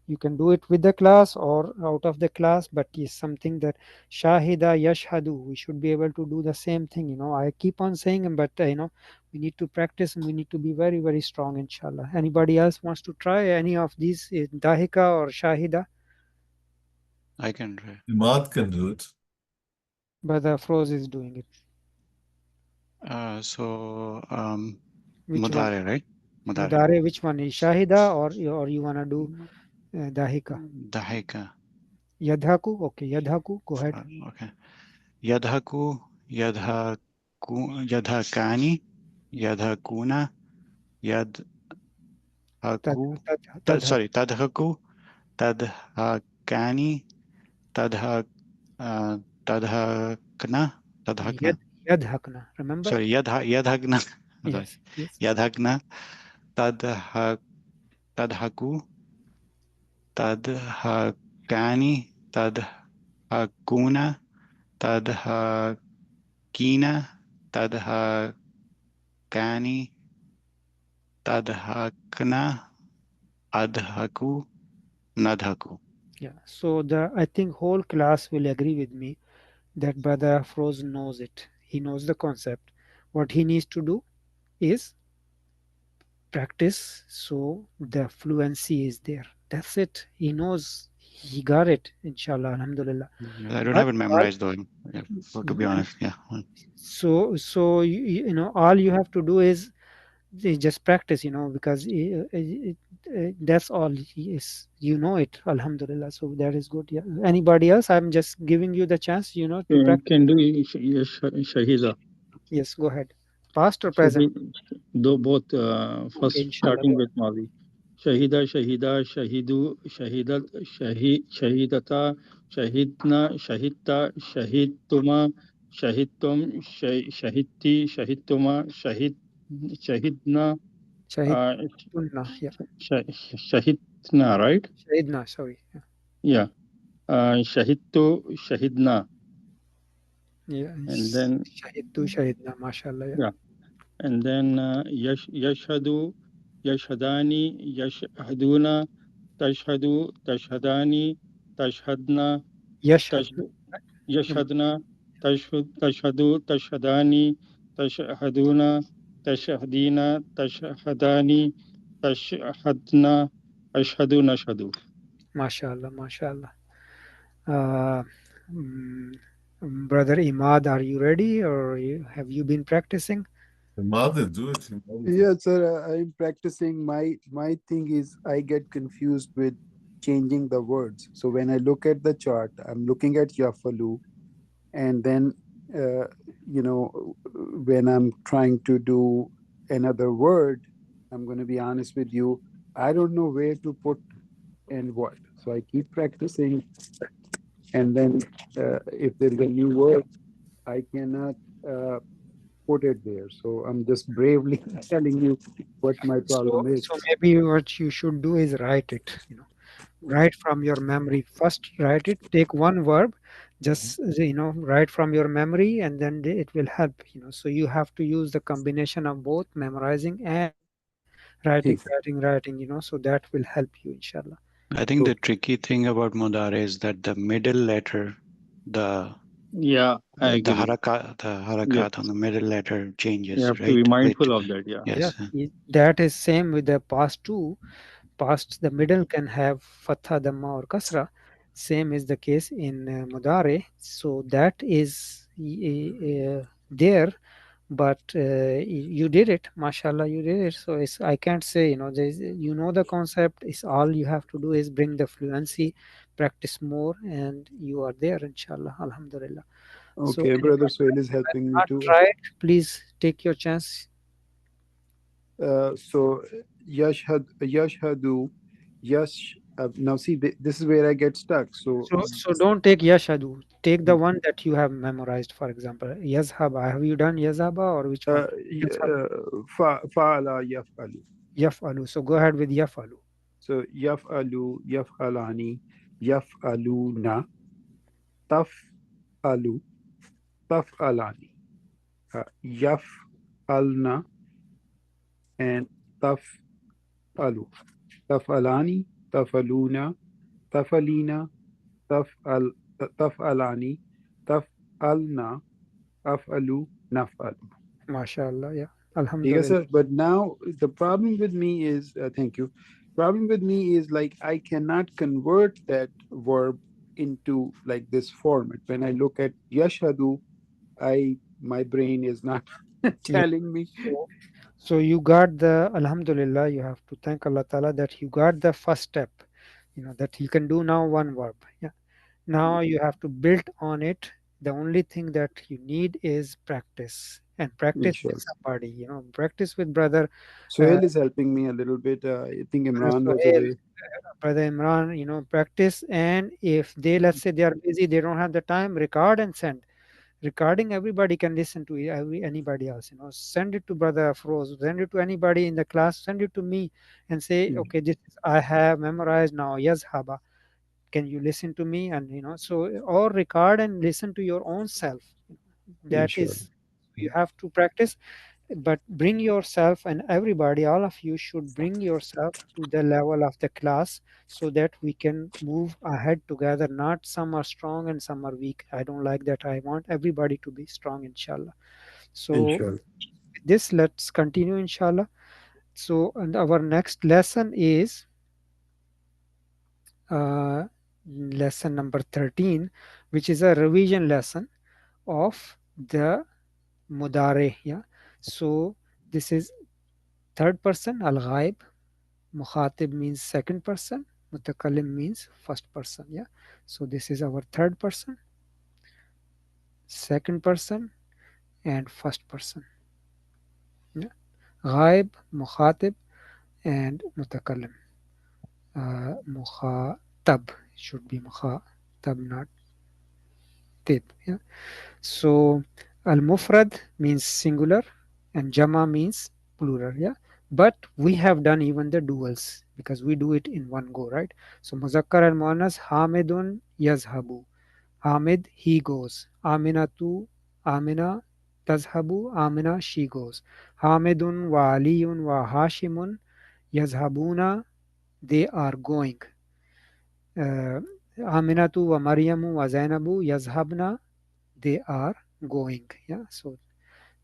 You can do it with the class or out of the class, but it's something that Shahida Yashhadu, we should be able to do the same thing. I keep on saying, but we need to practice and we need to be very, very strong, inshallah. Anybody else wants to try any of these, Dahika or Shahida? I can try. Imad can do it. But the Froze is doing it. Which one? Mudare, right? Mudare. Mudare, which one? Is Shahida or you wanna do Dahika? Dahika. Yadhaku? Okay, Yadhaku, go ahead. Okay. Yadhaku, Yadhakani, Yadhakuna, Yadhaku. Sorry, Tadhaku, Tadhakani, Tadhakna. Yadhakna, remember? Sorry, Yadhagna. Yes, yes. Yadhagna, Tadhaku, Tadhakani, Tadhakuna, Tadhakina, Tadhakani, Tadhakna, Adhaku, Nadhaku. Yeah, so I think whole class will agree with me that Brother Afroz knows it. He knows the concept. What he needs to do is practice so the fluency is there. That's it. He knows. He got it. Inshallah, alhamdulillah. I don't have it memorized though. Yeah, to be honest, yeah. So you know, all you have to do is just practice, you know, because that's all is, you know it, alhamdulillah. So that is good. Yeah. Anybody else? I'm just giving you the chance, you know, to practice. Can do Shahida. Yes, go ahead. Past or present? Though both. First, Okay, starting with Madi. Shahida, Shahida, Shahidu, Shahidat, Shahidata, Shahidna, Shahidta, Shahidtuma, Shahidtum, Shahidti, Shahidtuma, Shahidna, Shahidna, yeah. Shahidna, right? Shahidna, sorry. Yeah. Shahidtu, Shahidna. Yeah. And then Shahidtu, Shahidna, mashallah. Yeah. And then Yashhadu, Yashhadani, Yashhaduna, Tashhadu, Tashhadani, Tashhadna, Yashhadna, Tashhadu, Tashhadani, Tashhaduna, Tashhadina, Tashhadani, Tashhadna, Ashhadu, Nashhadu. Mashallah, mashallah. Brother Imad, are you ready, or have you been practicing? Imad, do it. Yeah, sir, I'm practicing. My thing is I get confused with changing the words. So when I look at the chart, I'm looking at Yafalu, and then you know, when I'm trying to do another word, I'm going to be honest with you, I don't know where to put and what. So I keep practicing, and then if there's a new word, I cannot put it there. So I'm just bravely telling you what my problem is. So maybe what you should do is write it, you know, write from your memory. First write it, take one verb, just, you know, write from your memory, and then it will help, you know. So you have to use the combination of both memorizing and writing, you know, so that will help you, inshallah. I think the tricky thing about Mudare is that the middle letter, the harakat on the middle letter changes. You have right? to be mindful of that. Yeah. Yes. That is same with the past too. Past, the middle can have fatha, dhamma, or kasra. Same is the case in Mudare. So that is there, but you did it, mashallah, you did it. So I can't say, you know, you know the concept. Is all you have to do is bring the fluency, practice more, and you are there, inshallah, alhamdulillah. Okay, so, Brother Sohail is helping me too. Try it, please take your chance. So Yashhadu, now see, this is where I get stuck. So don't take Yashhadu. Take the one that you have memorized. For example, Yazhaba. Have you done Yazhaba, or which one? Fa'ala yaf'alu. Yaf'alu. So go ahead with Yaf'alu. So yaf'alu, yaf'alani, yaf'aluna, taf'alu, taf'alani, yaf'alna, and taf'alu, taf'alani, taf'aluna, taf'alina, taf'alani, taf'alna, af'alu, naf'alu. MashaAllah, yeah. Alhamdulillah. Yes, sir. But now the problem with me is, thank you. Problem with me is, like, I cannot convert that verb into like this format. When I look at yashhadu, my brain is not telling me. So you got the Alhamdulillah, you have to thank Allah Ta'ala that you got the first step, that you can do now one verb. Yeah. Now you have to build on it. The only thing that you need is practice and practice with Inshallah. somebody, practice with brother. Suhail is helping me a little bit. I think Brother Imran was Sohail, away. Brother Imran, practice. And if they, let's say they are busy, they don't have the time, record and send. Recording, everybody can listen to it, anybody else. Send it to Brother Afroz, send it to anybody in the class, send it to me and say, okay, this is, I have memorized now. Yes, Haba. Can you listen to me? And so, or record and listen to your own self. That Inshallah. is, you have to practice, but bring yourself, and everybody, all of you should bring yourself to the level of the class so that we can move ahead together. Not some are strong and some are weak. I don't like that. I want everybody to be strong, inshallah. So Inshallah. this, let's continue, inshallah. So, and our next lesson is lesson number 13, which is a revision lesson of the mudare. Yeah. So this is third person, al-ghaib. Mukhatib means second person. Mutakallim means first person. Yeah. So this is our third person, second person, and first person. Yeah. Ghaib, mukhatib, and mutakallim. Mukhatab should be mukhatab, not tib. Yeah. So al-mufrad means singular and jama means plural. Yeah. But we have done even the duals because we do it in one go, right? So muzakkar and muannas, hamidun yazhabu. Hamid, he goes. Aminatu, Amina tazhabu. Amina, she goes. Hamidun wa aliyun wa hashimun yazhabuna, they are going. Aminatu wa Maryamu wa Zainabu yazhabna, they are going. Yeah. So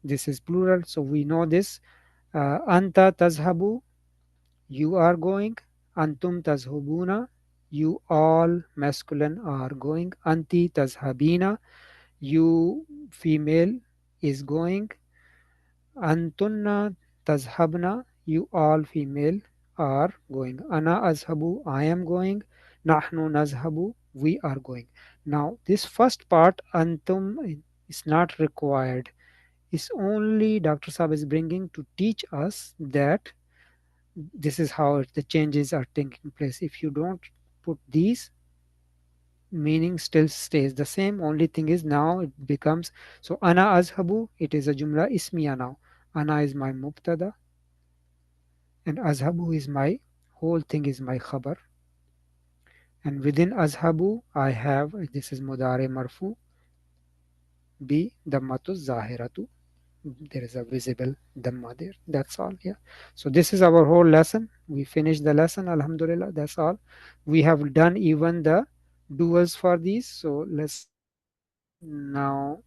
this is plural. So we know this. Anta tazhabu, you are going. Antum tazhubuna, you all masculine are going. Anti tazhabina, you female is going. Antunna tazhabna, you all female are going. Ana azhabu, I am going. Nahnu nazhabu, we are going. Now this first part, antum, is not required. It's only Dr. Saab is bringing to teach us that this is how the changes are taking place. If you don't put these, meaning still stays the same. Only thing is now it becomes, so ana azhabu, it is a jumla ismiya now. Ana is my mubtada and azhabu is my, whole thing is my khabar. And within azhabu I have, this is mudare marfu, bi dammatu zahiratu, there is a visible dhamma there. That's all. Yeah. So this is our whole lesson. We finished the lesson, alhamdulillah. That's all. We have done even the duals for these. So let's now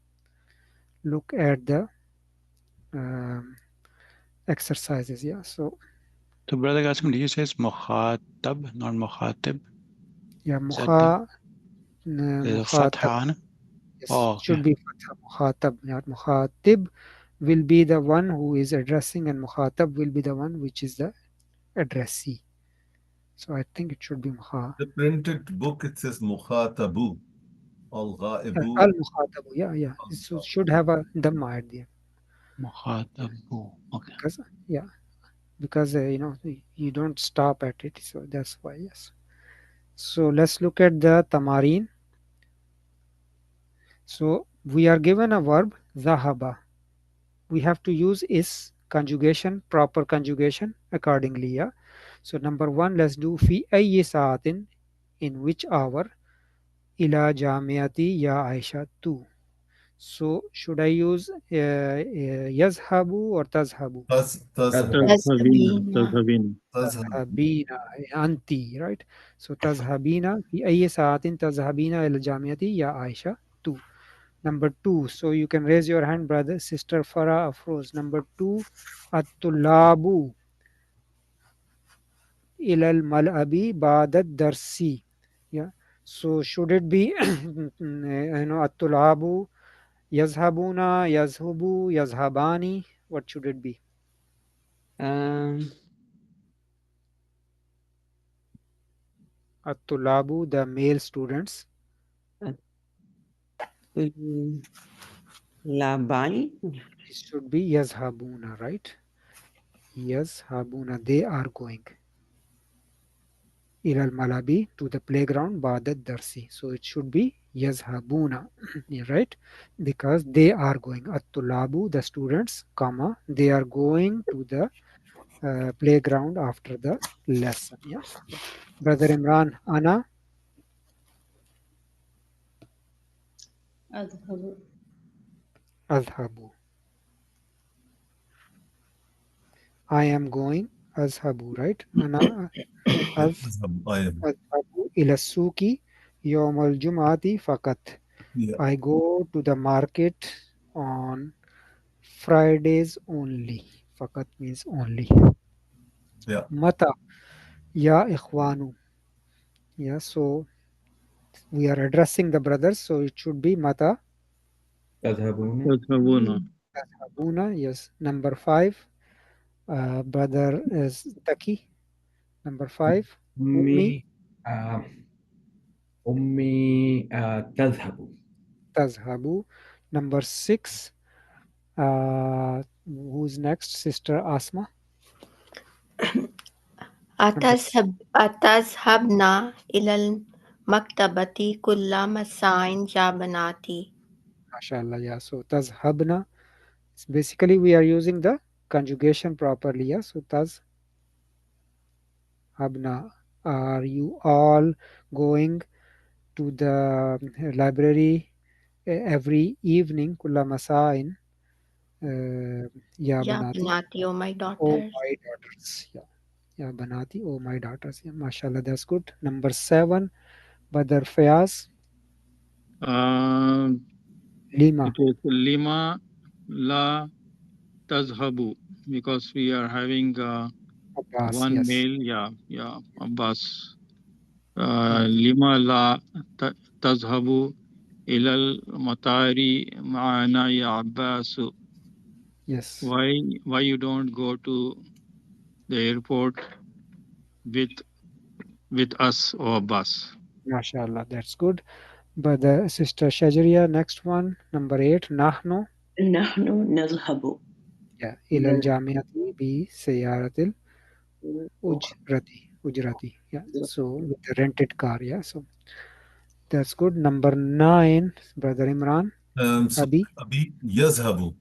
look at the exercises. Yeah. So Brother Qasim, do you say it's mukhatab, not mukhatib? yeah, Is that the mukhatab. fatha on it? Yes, Oh, it should okay. be fatha. Mukhatab, not mukhatib will be the one who is addressing, and mukhatab will be the one which is the addressee. So I think it should be The printed book, it says mukhatabu. Al-ghaibu. al-mukhatabu. Yeah, yeah. It should have a dhamma at the end. Mukhatabu. Okay. Because you don't stop at it, so that's why. Yes. So let's look at the tamarin. So we are given a verb zahaba. We have to use is conjugation, proper conjugation accordingly. Yeah. So number one, let's do fi ayyi saatin, in which hour, ila jamiati ya Aisha tu. So should I use yazhabu or tazhabu? Tazhabina. Tazhabina, anti, right? So tazhabina fi ayyi saatin tazhabina ila jamiati ya Aisha tu. Number two, so you can raise your hand, brother, sister Farah Afroz. Number two, at-tullabu ila al-mal'abi ba'da darsi. Yeah. So should it be at-tullabu, yazhabuna, yazhubu, yazhabani? What should it be? At-tulabu, the male students. Labani. It should be yazhabuna, right? Yazhabuna, they are going. Ilal malabi, to the playground, ba'da darsi. So it should be yazhabuna, right? Because they are going. At-tulabu, the students, comma, they are going to the playground after the lesson. Yeah. Brother Imran, Ana, أذهب. azhabu. I am going, azhabu, right? Ana, I am. azhabu ila suki yawm al-jum'ati fakat. Yeah. I go to the market on Fridays only. Fakat means only. Yeah. Mata, ya ikhwanu. Yeah, so we are addressing the brothers, so it should be mata. تذهبون. Tadhabuna, yes. Number 5, brother is Taki. Number 5, Ummi. أمي تذهب. Tazhabu. Number 6, who's next? Sister Asma. أتذهبن إلى المكتبة كل مساء يا بناتي. MashaAllah, yeah. So tazhabna. Basically, we are using the conjugation properly. Yeah. So tazhabna. Are you all going to the library every evening? Kulla masa'in. Ya يا banati. بناتي, oh my Oh daughters. my daughters. Yeah. Ya banati. Oh my daughters. Yeah. MashaAllah, that's good. Number 7, Badr Fayaz. Lima. It is lima la tazhabu, because we are having Abbas, one yes. male. Yeah, Abbas. lima la tazhabu ilal matari ma'ana ya Abbas. Yes. Why you don't go to the airport with us, or Abbas? MashaAllah, that's good. But the sister Shajaria, next one, number 8, Nahnu. نحن نذهب. Yeah, ilal jamiati bi sayaratil ujrati. Yeah, so with the rented car. Yeah, so that's good. Number 9, brother Imran. So Abi. Abi yazhabu.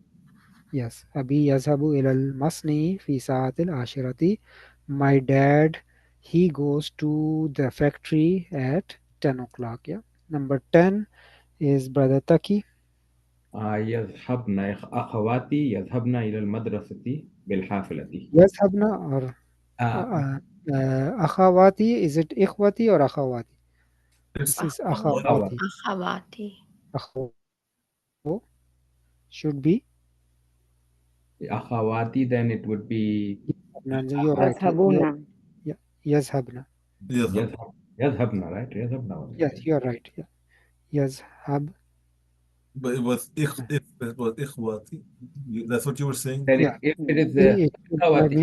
Yes, Abi yazhabu ilal masni fi saatil ashirati. My dad, he goes to the factory at 10 o'clock. Yeah. Number 10 is brother Taki. يذهبن أخواتي يذهبن إلى المدرسة بالحافلة. يذهبن or akhawati, is it ikhwati or akhawati? This is akhawati. أخواتي. Akhaw should be أخواتي, then it would be you're right. يذهبون. Yazhabna. يذهبن, right? يذهبن. Yes, you're right. Yeah. Yazhab. But it was it was ikhwati. That's what you were saying? Then Yeah. if it is mean,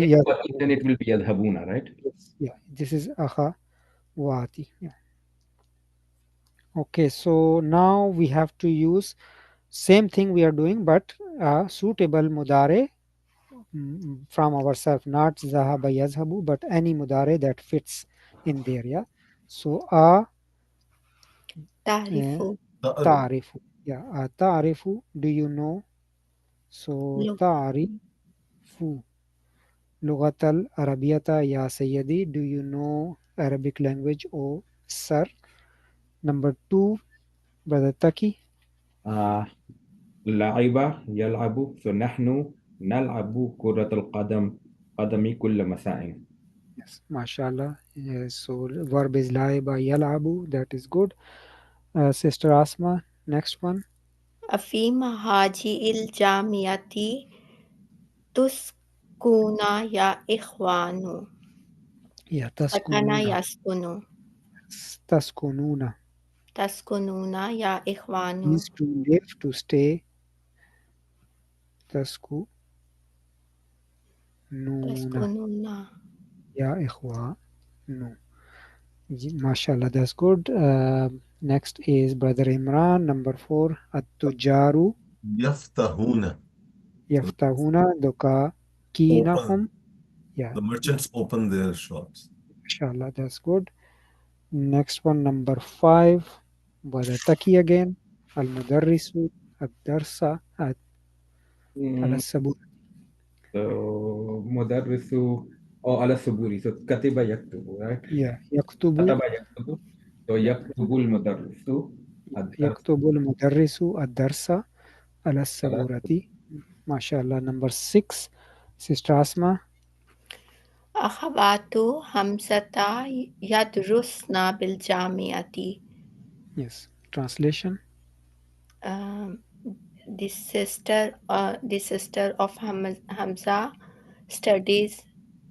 yes. إخواتي, then it will be يذهبون, right? Yes. Yeah. This is akhawati. Yeah. Okay. So now we have to use same thing we are doing, but suitable mudare from ourselves, not zahaba yazhabu, but any mudare that fits in there. Yeah. So تعرف. ta'rifu. Yeah. Ta'rifu. Do you know? So ta'rifu. Lughatal Arabiyata ya Sayyidi. Do you know Arabic language, oh sir? Number 2, brother Taki. لعب يلعب, so نحن نلعب كرة القدم كل مساء. Yes, mashallah. Yes, so verb is laiba yalabu. That is good. Sister Asma, next one. في مهاجي الجامعة تسكن يا إخوان. Yeah, سكن taskununa. يسكن. Taskununa تسكنون يا إخوان. means to live, to stay. Taskununa. Noona. تسكنون Ya ikhwa. No. Mashallah, that's good. Next is Brother Imran, number 4. At-tujaru Yaftahuna. yaftahuna dukakinahum. Yeah, The merchants open their shops. Mashallah, that's good. Next one, number 5. Brother Taki again. Al-mudarrisu ad-darsa al-sabur. So mudarrisu or ala suburi. So katiba yaktubu, right? Yeah, yaktubu. Kataba yaktubu. So yaktubu al-mudarrisu ad-dars يكتب المدرس الدرس على السبورة. MashaAllah. Number 6, Sister Asma. أخوات حمزة يدرسن بالجامعة. Yes. Translation. The sister of Hamza studies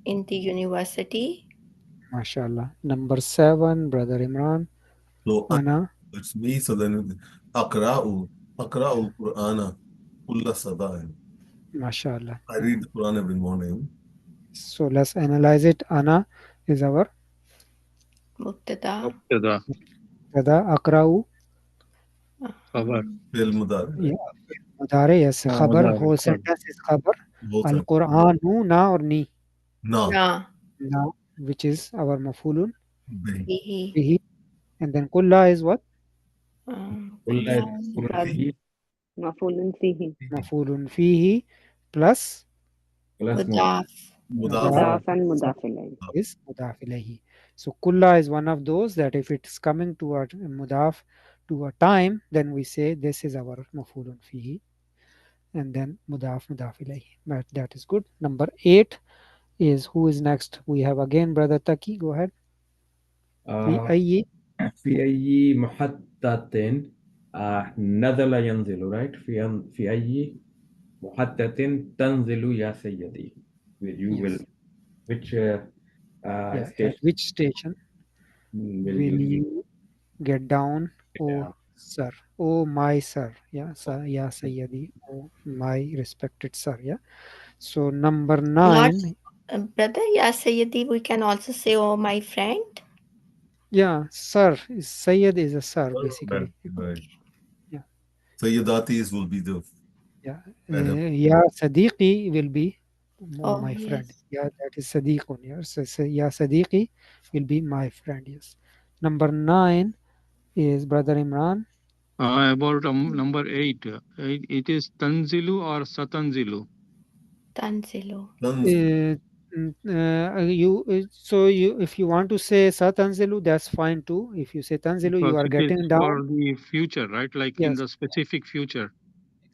in the university. MashaAllah. Number 7, Brother Imran. So Ana. it's me. So then Aqra'u Qur'ana kulla sabah. MashaAllah. I read the Quran every morning. So let's analyze it. Ana is our مبتدا Tada Akra'u. Khabar. Fil mudari. Yeah. Mudare, yes. Khabar. Mudari, Whole khabar. sentence is khabar. Both are- Al-Qur'anu na or ni. Na. Na Na, which is our mafulun. Bihi. bihi. Bihi. And then kulla is what? kulla fihi Mafulun fihi. Mafulun fihi plus plus Mudaf. Mudaf and mudaf ilayhi. is mudaf ilayhi. So kulla is one of those that if it's coming to a mudaf to a time, then we say this is our mafulun fihi, and then mudaf ilayhi. But that is good. Number 8 is who is next? We have again Brother Taki. Go ahead. Fi ayyi في أي محطة نزل ينزل, right? في أي محطة تنزل يا سيدي. You will, which yeah, station at which station will will you you get down, oh sir, oh my sir, yeah, sir, ya sayyidi, oh my respected sir, yeah. So number 9, Brother, Ya Sayyidi, we can also say, oh, my friend. yeah, sir is Sayyid is a sir basically. Right. Yeah. Sayyidatis will be the Yeah, Adam. ya sadiqi will be Oh, my friend. yes. Yeah, that is sadiqun. Yeah, so ya sadiqi will be my friend. Yes. Number 9 is Brother Imran. About number 8. It is Tanzilu or Satanzilu? Tanzilu. If you want to say Satanzilu, that's fine too. If you say Tanzilu, you Because are it is getting for down. the future, right? Like in Yes. the specific future.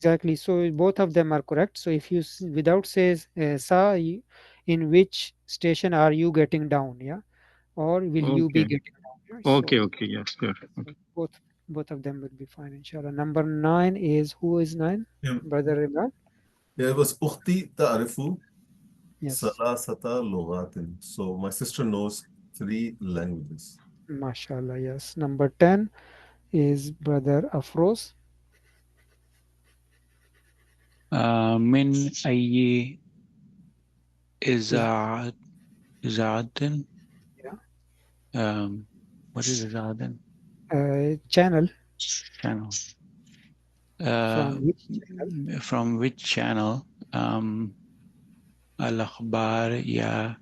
Exactly. So both of them are correct. So if you without says sa, in which station are you getting down? Yeah, or will you be Okay. getting down? Right? Okay, So okay, yes, sure. Okay. both of them will be fine, inshallah. Number 9 is who is 9? Yeah. Brother Imran. Yeah, it was أختي تعرف Yes. ثلاثة لغات. So my sister knows 3 languages. MashaAllah. Yes. Number 10 is Brother Afroz. من أي إذاعة Yeah. What is إذاعة? Channel. Channel. From which channel? الأخبار يا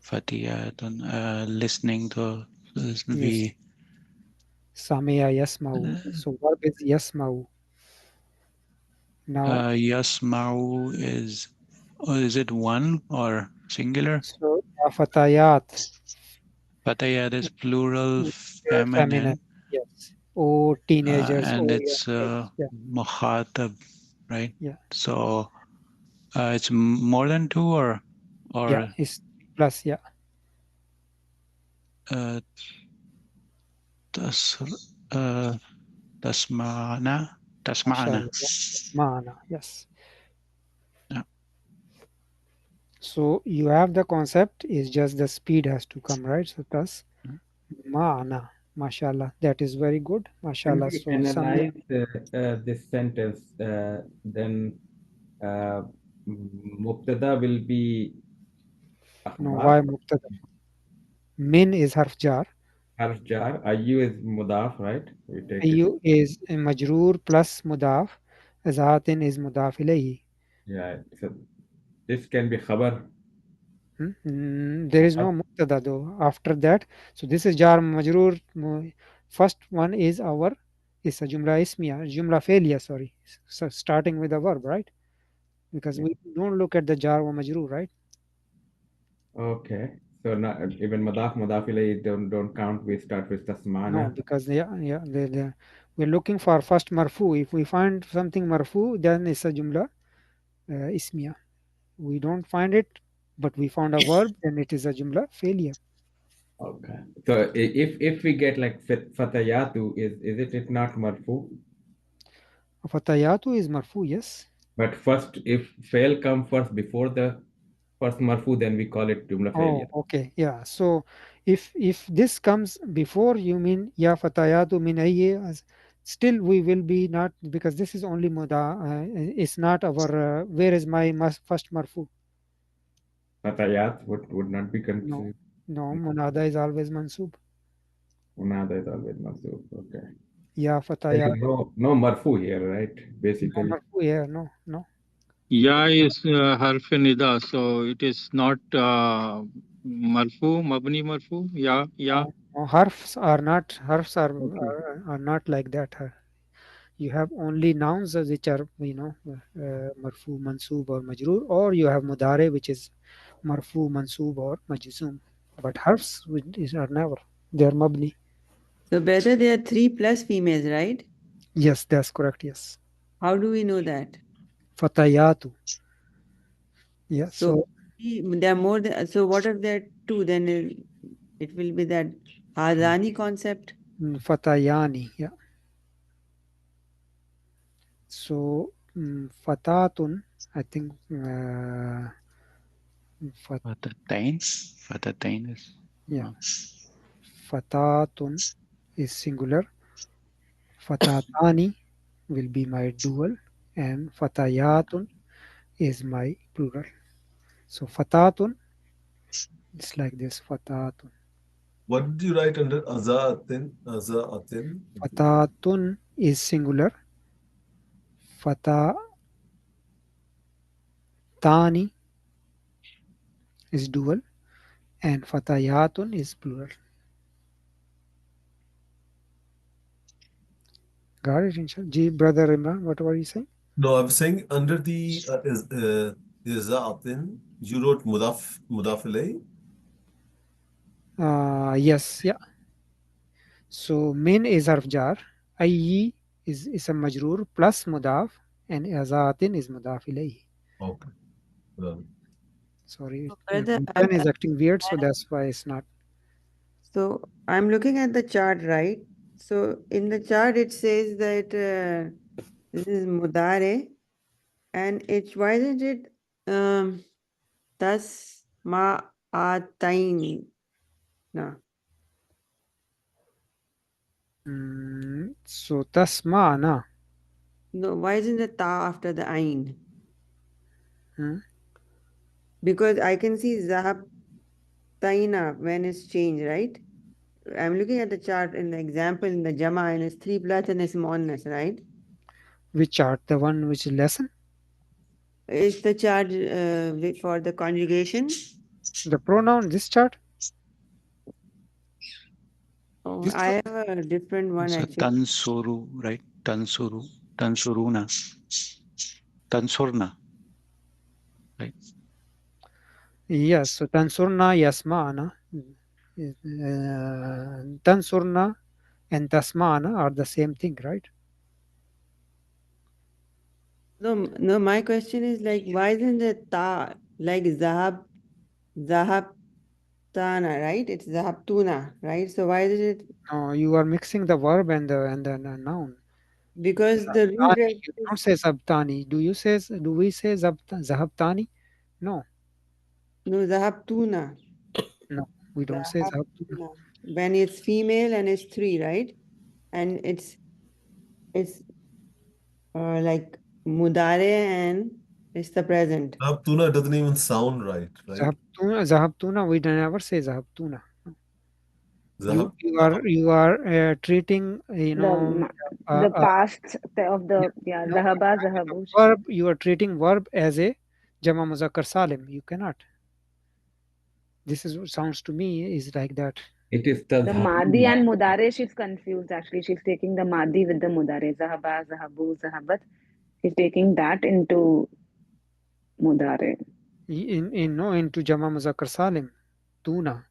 فتيات listening to Yes. Samia Yasmau. So verb is Yasmau. Now يسمع is it one or singular? so Fatayat. Fatayat is plural feminine. Yes. Oh, teenagers. And oh, it's yeah. mukhatab, right? Yeah. So it's more than 2 or Yeah, it's plus, yeah. Tasma'na. Tasma'na, yes. Yeah. So you have the concept, is just the speed has to come, right? So tasma'na, mashallah. That is very good, mashallah. When we So analyze this sentence, then Mubtada will be No, akhbar. why mubtada? Min is harf jar. Harf jar. Ayu is mudaf, right? We take it. Ayu is majroor plus mudaf. Zahatin is mudaf ilayhi. Yeah. So this can be khabar. There is no mubtada though. After that, so this is jar majroor. First one is our is a jumla ismiya, jumla failure. Sorry, so starting with a verb, right? Because we don't look at the jar wa majroor, right? Okay. So not even mudaf ilayhi don't count. We start with tasmana. No, because we're looking for first marfu. If we find something marfu, then it's a jumla ismiya. We don't find it, but we found a verb, then it is a jumla failure. Okay. So if we get like fatayatu, is it not marfu? Fatayatu is marfu, yes. But first, if fail come first before the first marfu, then we call it jumla failure. Oh, okay, yeah. So if this comes before, you mean ya fatayatu min ayyi, still we will be not, because this is only muda. It's not our. Where is my first marfu? Fatayat would not be considered. No, munada is always mansub. Munada is always mansub. Okay. Ya There fatayat. is no marfu here, right? Basically. No marfu here, no. Ya is harf nida, so it is not marfu, mabni marfu. Ya. No, harfs are not not like that. You have only nouns which are marfu, mansub or majroor, or you have mudare which is marfu, mansub or majzum. But harfs are never. They are mabni. So better there are 3 plus females, right? Yes, that's correct. Yes. How do we know that? Fatayatu. Yeah. So there are more than, so what if there are 2? Then it will be that Hadani concept. Fatayani. Yeah. So fatatun, I think. Fatatain is. Yeah. Fatatun is singular. Fatatani will be my dual, and fatayatun is my plural. So fatatun, it's like this. Fatatun. What did you write under azaatin? Azaatin. Fatatun is singular. Fatatani is dual, and fatayatun is plural. Got it, inshallah. Ji, brother Imran, what were you saying? No, I'm saying under the izaatin, you wrote mudaf ilayhi. Yes, yeah. So min is harf jar, ayyi is a majroor plus mudaf, and azatin is mudaf ilayhi. Okay. Sorry, Brother, pen is acting weird, so that's why it's not. So I'm looking at the chart, right? So in the chart it says that this is mudare, and why isn't it tasma'ataini? No. So tasma'na. No, why isn't the ta after the ain? Hmm? Because I can see zahabtaina when it's changed, right? I'm looking at the chart in the example in the Jama, and it's 3 plus and it's muannas, right? Which chart? The one which is lesson? It's the chart for the conjugation. The pronoun, this chart? Oh, I have a different one So actually. tansuru, right? Tansuruna, tansurna, right? Yes, so tansurna yasma'na. Tansurna and tasma'na are the same thing, right? No, my question is like, why isn't the ta like zahabtana, right? It's zahabtuna, right? So why is it? No, you are mixing the verb and the noun. Because the root You don't say zabtani. Do we say zahabtani? No. No, zahabtuna. No, we don't say zahabtuna. When it's female and it's 3, right? And it's like mudare and It's the present. Zahabtuna doesn't even sound right? Zahabtuna, we don't ever say Zahabtuna. Zahab. You are treating, The past of the Zahaba, Zahabu. verb. You are treating verb as a Jama Muzakkar Salim. You cannot. This is what sounds to me is like that. It is The Madi and Mudare, she's confused actually. She's taking the Madi with the Mudare. Zahaba, Zahabu, Zahabat. She's taking that into Mudare. Into Jama Muzakkar Salim. Tuna.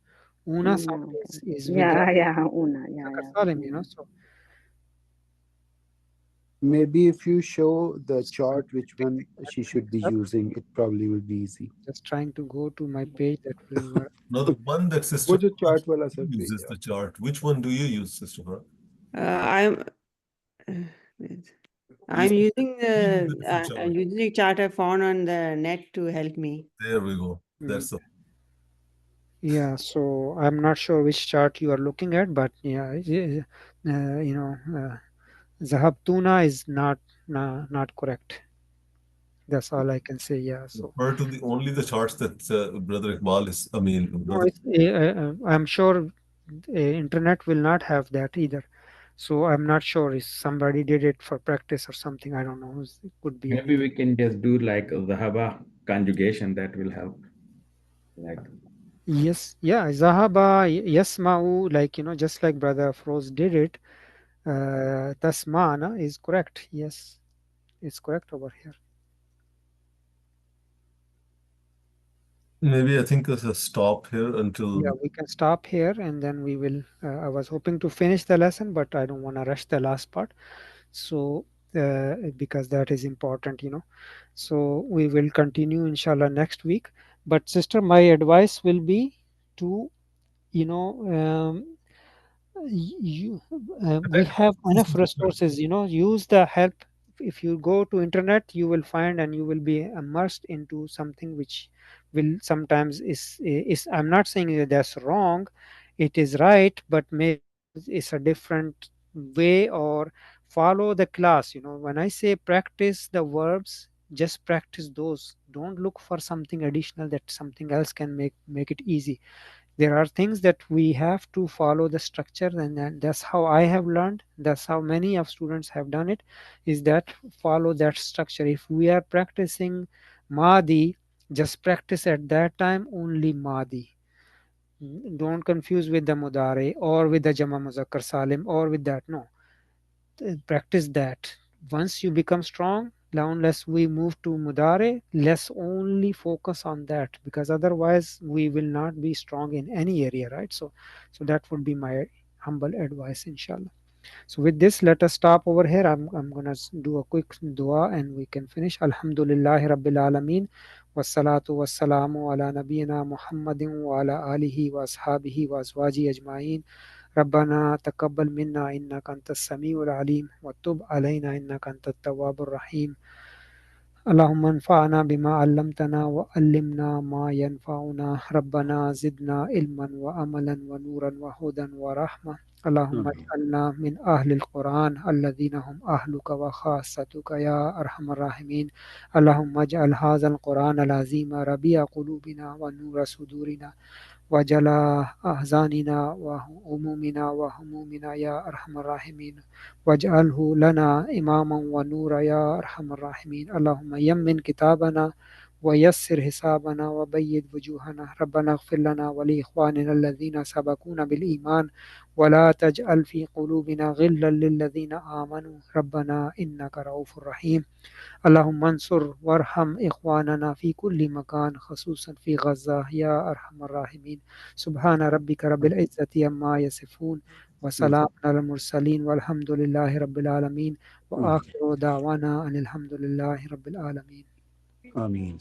Una sound is with Yeah, the Una. Muzakkar Salim, so. Maybe if you show the chart, which one she should be using, it probably will be easy. Just trying to go to my page that will work. No, the one that Sister Wo jo chart wala sir uses the chart. Which one do you use, Sister Farah? I'm using the chart I found on the net to help me. There we go. That's the. Yeah, so I'm not sure which chart you are looking at, but yeah, Zahabtuna is not correct. That's all I can say. Yeah. So refer to only the charts that Brother Iqbal is. I mean, I'm sure internet will not have that either. So I'm not sure if somebody did it for practice or something. I don't know. It could be. Maybe we can just do like Zahaba conjugation. That will help. Like. Yes. Yeah. Zahaba yasma'u, like just like Brother Froz did it. Tasmana is correct. Yes, it's correct over here. Maybe I think there's a stop here until. Yeah, we can stop here and then we will. I was hoping to finish the lesson, but I don't want to rush the last part. So because that is important, So we will continue inshallah next week. But sister, my advice will be to, we have enough resources, use the help. If you go to internet, you will find and you will be immersed into something which will sometimes is I'm not saying that that's wrong, it is right, but maybe it's a different way, or follow the class. When I say practice the verbs, just practice those. Don't look for something additional that something else can make it easy. There are things that we have to follow the structure, and that's how I have learned. That's how many of students have done it, is that follow that structure. If we are practicing Madi, just practice at that time only Madi. Don't confuse with the Mudare or with the Jama Muzakkar Salim or with that. No, practice that. Once you become strong, now unless we move to Mudare, let's only focus on that, because otherwise we will not be strong in any area, right? So that would be my humble advice, inshallah. So with this, let us stop over here. I'm gonna do a quick dua and we can finish. Alhamdulillahi Rabbil Alameen. Wassalatu wassalamu ala nabiyyina Muhammadin wa ala alihi wa ashabihi wa azwaji ajma'in. ربنا تقبل منا إنك أنت السميع العليم وتب علينا إنك أنت التواب الرحيم. اللهم انفعنا بما علمتنا وعلمنا ما ينفعنا. ربنا زدنا علما وعملا ونورا وهدى ورحمة. اللهم اجعلنا من أهل القرآن الذين هم أهلك وخاصتك يا أرحم الراحمين. اللهم اجعل هذا القرآن العظيم ربيع قلوبنا ونور صدورنا وجلاء أحزاننا وهمومنا وهمومنا يا أرحم الراحمين. واجعله لنا إماما ونورا يا أرحم الراحمين. اللهم يمن كتابنا ويسر حسابنا وبيض وجوهنا. ربنا اغفر لنا ولإخواننا الذين سبقونا بالإيمان ولا تجعل في قلوبنا غلا للذين آمنوا ربنا إنك رؤوف رحيم. اللهم انصر وارحم إخواننا في كل مكان خصوصا في غزة يا أرحم الراحمين. سبحان ربك رب العزة عما يصفون وسلام على المرسلين والحمد لله رب العالمين وآخر دعوانا أن الحمد لله رب العالمين. Ameen.